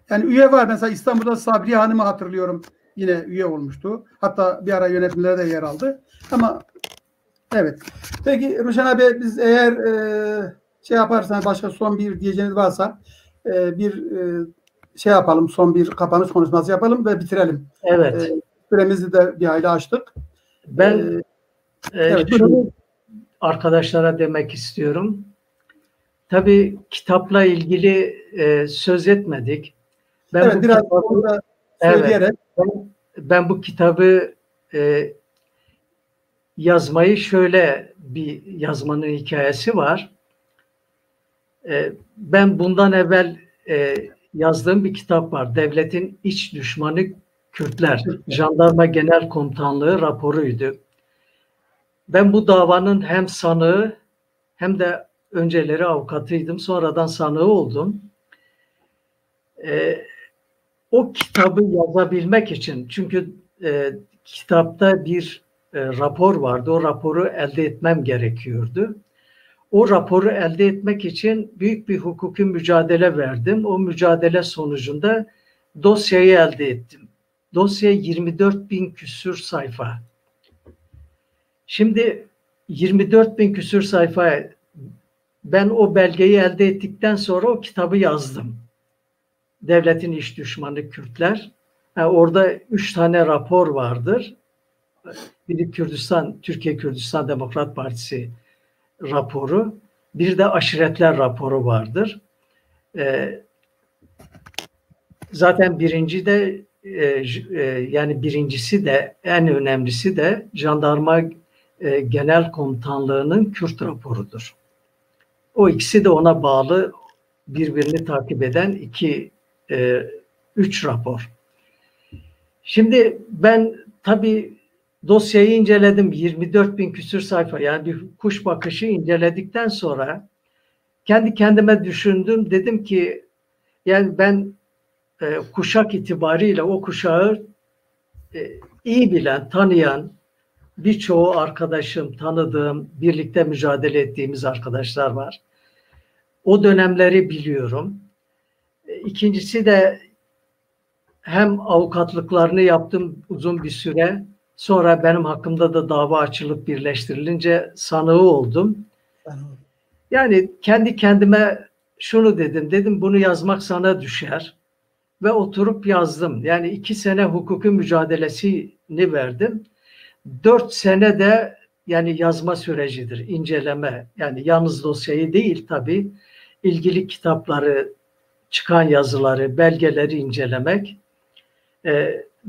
Yani üye var. Mesela İstanbul'da Sabriye Hanım'ı hatırlıyorum. Yine üye olmuştu. Hatta bir ara yönetimlere de yer aldı. Ama evet. Peki Ruşen abi, biz eğer şey yaparsan, başka son bir diyeceğiniz varsa bir şey yapalım. Son bir kapanış konuşması yapalım ve bitirelim. Evet. Süremizi de bir hayli açtık. Ben evet, şunu arkadaşlara demek istiyorum. Tabii kitapla ilgili söz etmedik. Ben evet, bu biraz kitabı, orada söyleyerek. Evet, ben bu kitabı yazmayı şöyle bir yazmanın hikayesi var. Ben bundan evvel yazdığım bir kitap var. Devletin İç Düşmanı Kürtler. Jandarma Genel Komutanlığı raporuydu. Ben bu davanın hem sanığı hem de önceleri avukatıydım. Sonradan sanığı oldum. O kitabı yazabilmek için, çünkü kitapta bir rapor vardı. O raporu elde etmem gerekiyordu. O raporu elde etmek için büyük bir hukuki mücadele verdim. O mücadele sonucunda dosyayı elde ettim. Dosya 24 bin küsür sayfa. Şimdi 24 bin küsür sayfa, ben o belgeyi elde ettikten sonra o kitabı yazdım. Devletin İç Düşmanı Kürtler. Orada 3 tane rapor vardır. Biri Türkiye Kürdistan Demokrat Partisi raporu. Bir de aşiretler raporu vardır. Zaten birincisi de en önemlisi de Jandarma Genel Komutanlığı'nın Kürt raporudur. O ikisi de ona bağlı, birbirini takip eden 3 rapor. Şimdi ben tabii dosyayı inceledim. 24 bin küsür sayfa, yani bir kuş bakışı inceledikten sonra kendi kendime düşündüm. Dedim ki yani ben kuşak itibariyle o kuşağı iyi bilen, tanıyan birçoğu arkadaşım, tanıdığım, birlikte mücadele ettiğimiz arkadaşlar var. O dönemleri biliyorum. İkincisi de hem avukatlıklarını yaptım uzun bir süre. Sonra benim hakkımda da dava açılıp birleştirilince sanığı oldum. Yani kendi kendime şunu dedim. Dedim bunu yazmak sana düşer. Ve oturup yazdım. Yani 2 sene hukuki mücadelesini verdim. 4 sene de yani yazma sürecidir, inceleme. Yani yalnız dosyayı değil tabii. İlgili kitapları, çıkan yazıları, belgeleri incelemek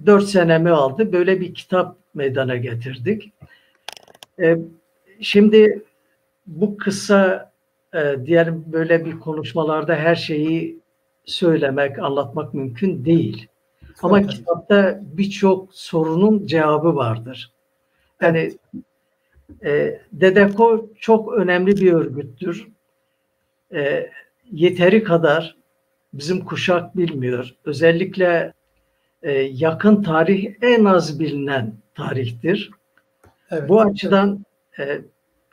4 senemi aldı. Böyle bir kitap meydana getirdik. Şimdi bu kısa diyelim böyle bir konuşmalarda her şeyi söylemek, anlatmak mümkün değil. Ama Evet. kitapta birçok sorunun cevabı vardır. Yani Dedeko çok önemli bir örgüttür. Yeteri kadar bizim kuşak bilmiyor. Özellikle yakın tarih en az bilinen tarihtir. Evet. Bu açıdan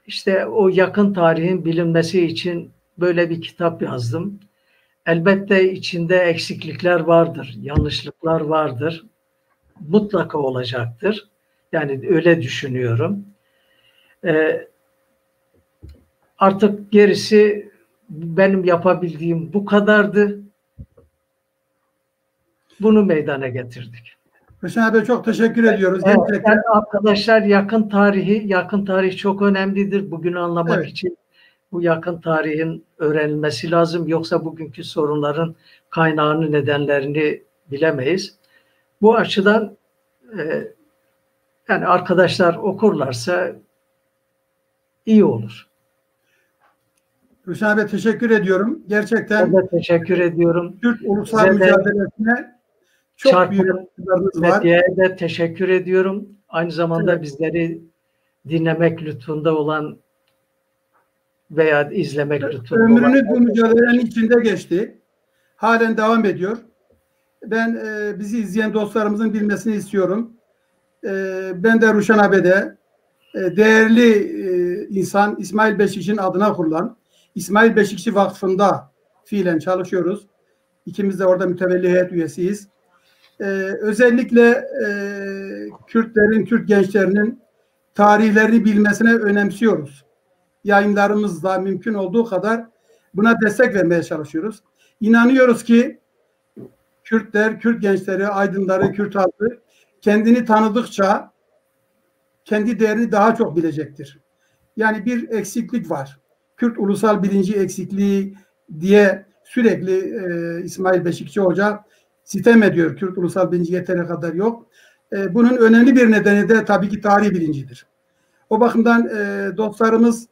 işte o yakın tarihin bilinmesi için böyle bir kitap yazdım. Elbette içinde eksiklikler vardır, yanlışlıklar vardır. Mutlaka olacaktır. Yani öyle düşünüyorum. Artık gerisi benim yapabildiğim bu kadardı. Bunu meydana getirdik. Ruşen abi çok teşekkür ediyoruz. Evet, Gerçekten. yani arkadaşlar yakın tarih çok önemlidir. Bugünü anlamak Evet. için bu yakın tarihin öğrenilmesi lazım. Yoksa bugünkü sorunların kaynağını, nedenlerini bilemeyiz. Bu açıdan yani arkadaşlar okurlarsa iyi olur. Ruşen abi teşekkür ediyorum. Gerçekten Ben de teşekkür ediyorum. Türk ulusal mücadelesine çok büyük katkılarınız var. Medyaya da teşekkür ediyorum. Aynı zamanda Evet. bizleri dinlemek lütfunda olan veya izlemek lütfunda olan. Ömrünüz bu mücadelenin içinde geçti. Halen devam ediyor. Ben bizi izleyen dostlarımızın bilmesini istiyorum. Ben de Ruşen abi'de değerli insan İsmail Beşikçi'nin adına kurulan İsmail Beşikçi Vakfı'nda fiilen çalışıyoruz. İkimiz de orada mütevelli heyet üyesiyiz. Özellikle Kürtlerin, Kürt gençlerinin tarihlerini bilmesine önemsiyoruz. Yayınlarımızla mümkün olduğu kadar buna destek vermeye çalışıyoruz. İnanıyoruz ki Kürtler, Kürt gençleri, aydınları, Kürt halkı kendini tanıdıkça kendi değerini daha çok bilecektir. Yani bir eksiklik var. Kürt ulusal bilinci eksikliği diye sürekli İsmail Beşikçi Hoca sitem ediyor. Kürt ulusal bilinci yeteri kadar yok. Bunun önemli bir nedeni de tabii ki tarih bilincidir. O bakımdan dostlarımız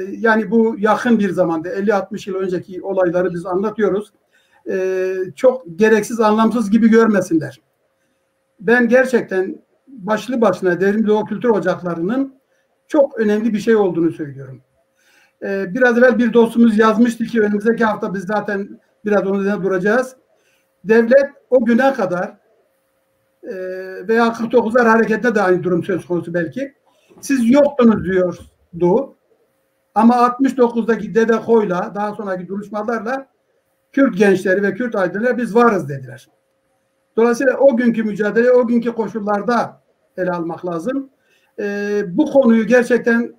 yani bu yakın bir zamanda 50-60 yıl önceki olayları biz anlatıyoruz. Çok gereksiz, anlamsız gibi görmesinler. Ben gerçekten başlı başına Derin Doğu Kültür Ocakları'nın çok önemli bir şey olduğunu söylüyorum. Biraz evvel bir dostumuz yazmıştı ki önümüzdeki hafta biz zaten biraz onun üzerine duracağız. Devlet o güne kadar veya 49'lar hareketinde de aynı durum söz konusu belki. Siz yoktunuz diyordu. Ama 69'daki Dedeko'yla daha sonraki duruşmalarla Kürt gençleri ve Kürt aydınları biz varız dediler. Dolayısıyla o günkü mücadele, o günkü koşullarda ele almak lazım. Bu konuyu gerçekten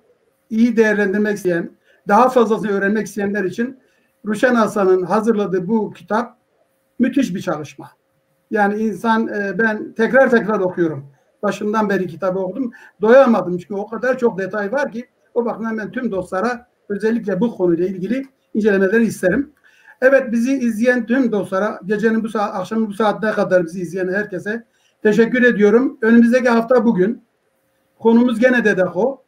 iyi değerlendirmek isteyen, daha fazlasını öğrenmek isteyenler için Ruşen Hasan'ın hazırladığı bu kitap müthiş bir çalışma. Yani insan, ben tekrar okuyorum. Başından beri kitabı okudum. Doyamadım çünkü o kadar çok detay var ki o bakımdan ben tüm dostlara özellikle bu konuyla ilgili incelemeleri isterim. Evet, bizi izleyen tüm dostlara, gecenin bu saat, akşamın bu saatine kadar bizi izleyen herkese teşekkür ediyorum. Önümüzdeki hafta bugün konumuz gene Dedeko.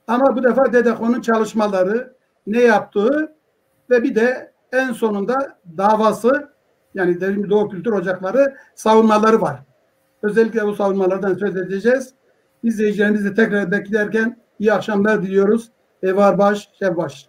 Ama bu defa Dedeko'nun çalışmaları, ne yaptığı ve bir de en sonunda davası, yani Derin Doğu Kültür Ocakları savunmaları var. Özellikle bu savunmalardan söz edeceğiz. İzleyicilerimizi tekrar beklerken iyi akşamlar diliyoruz. Evarbaş, Şevbaş.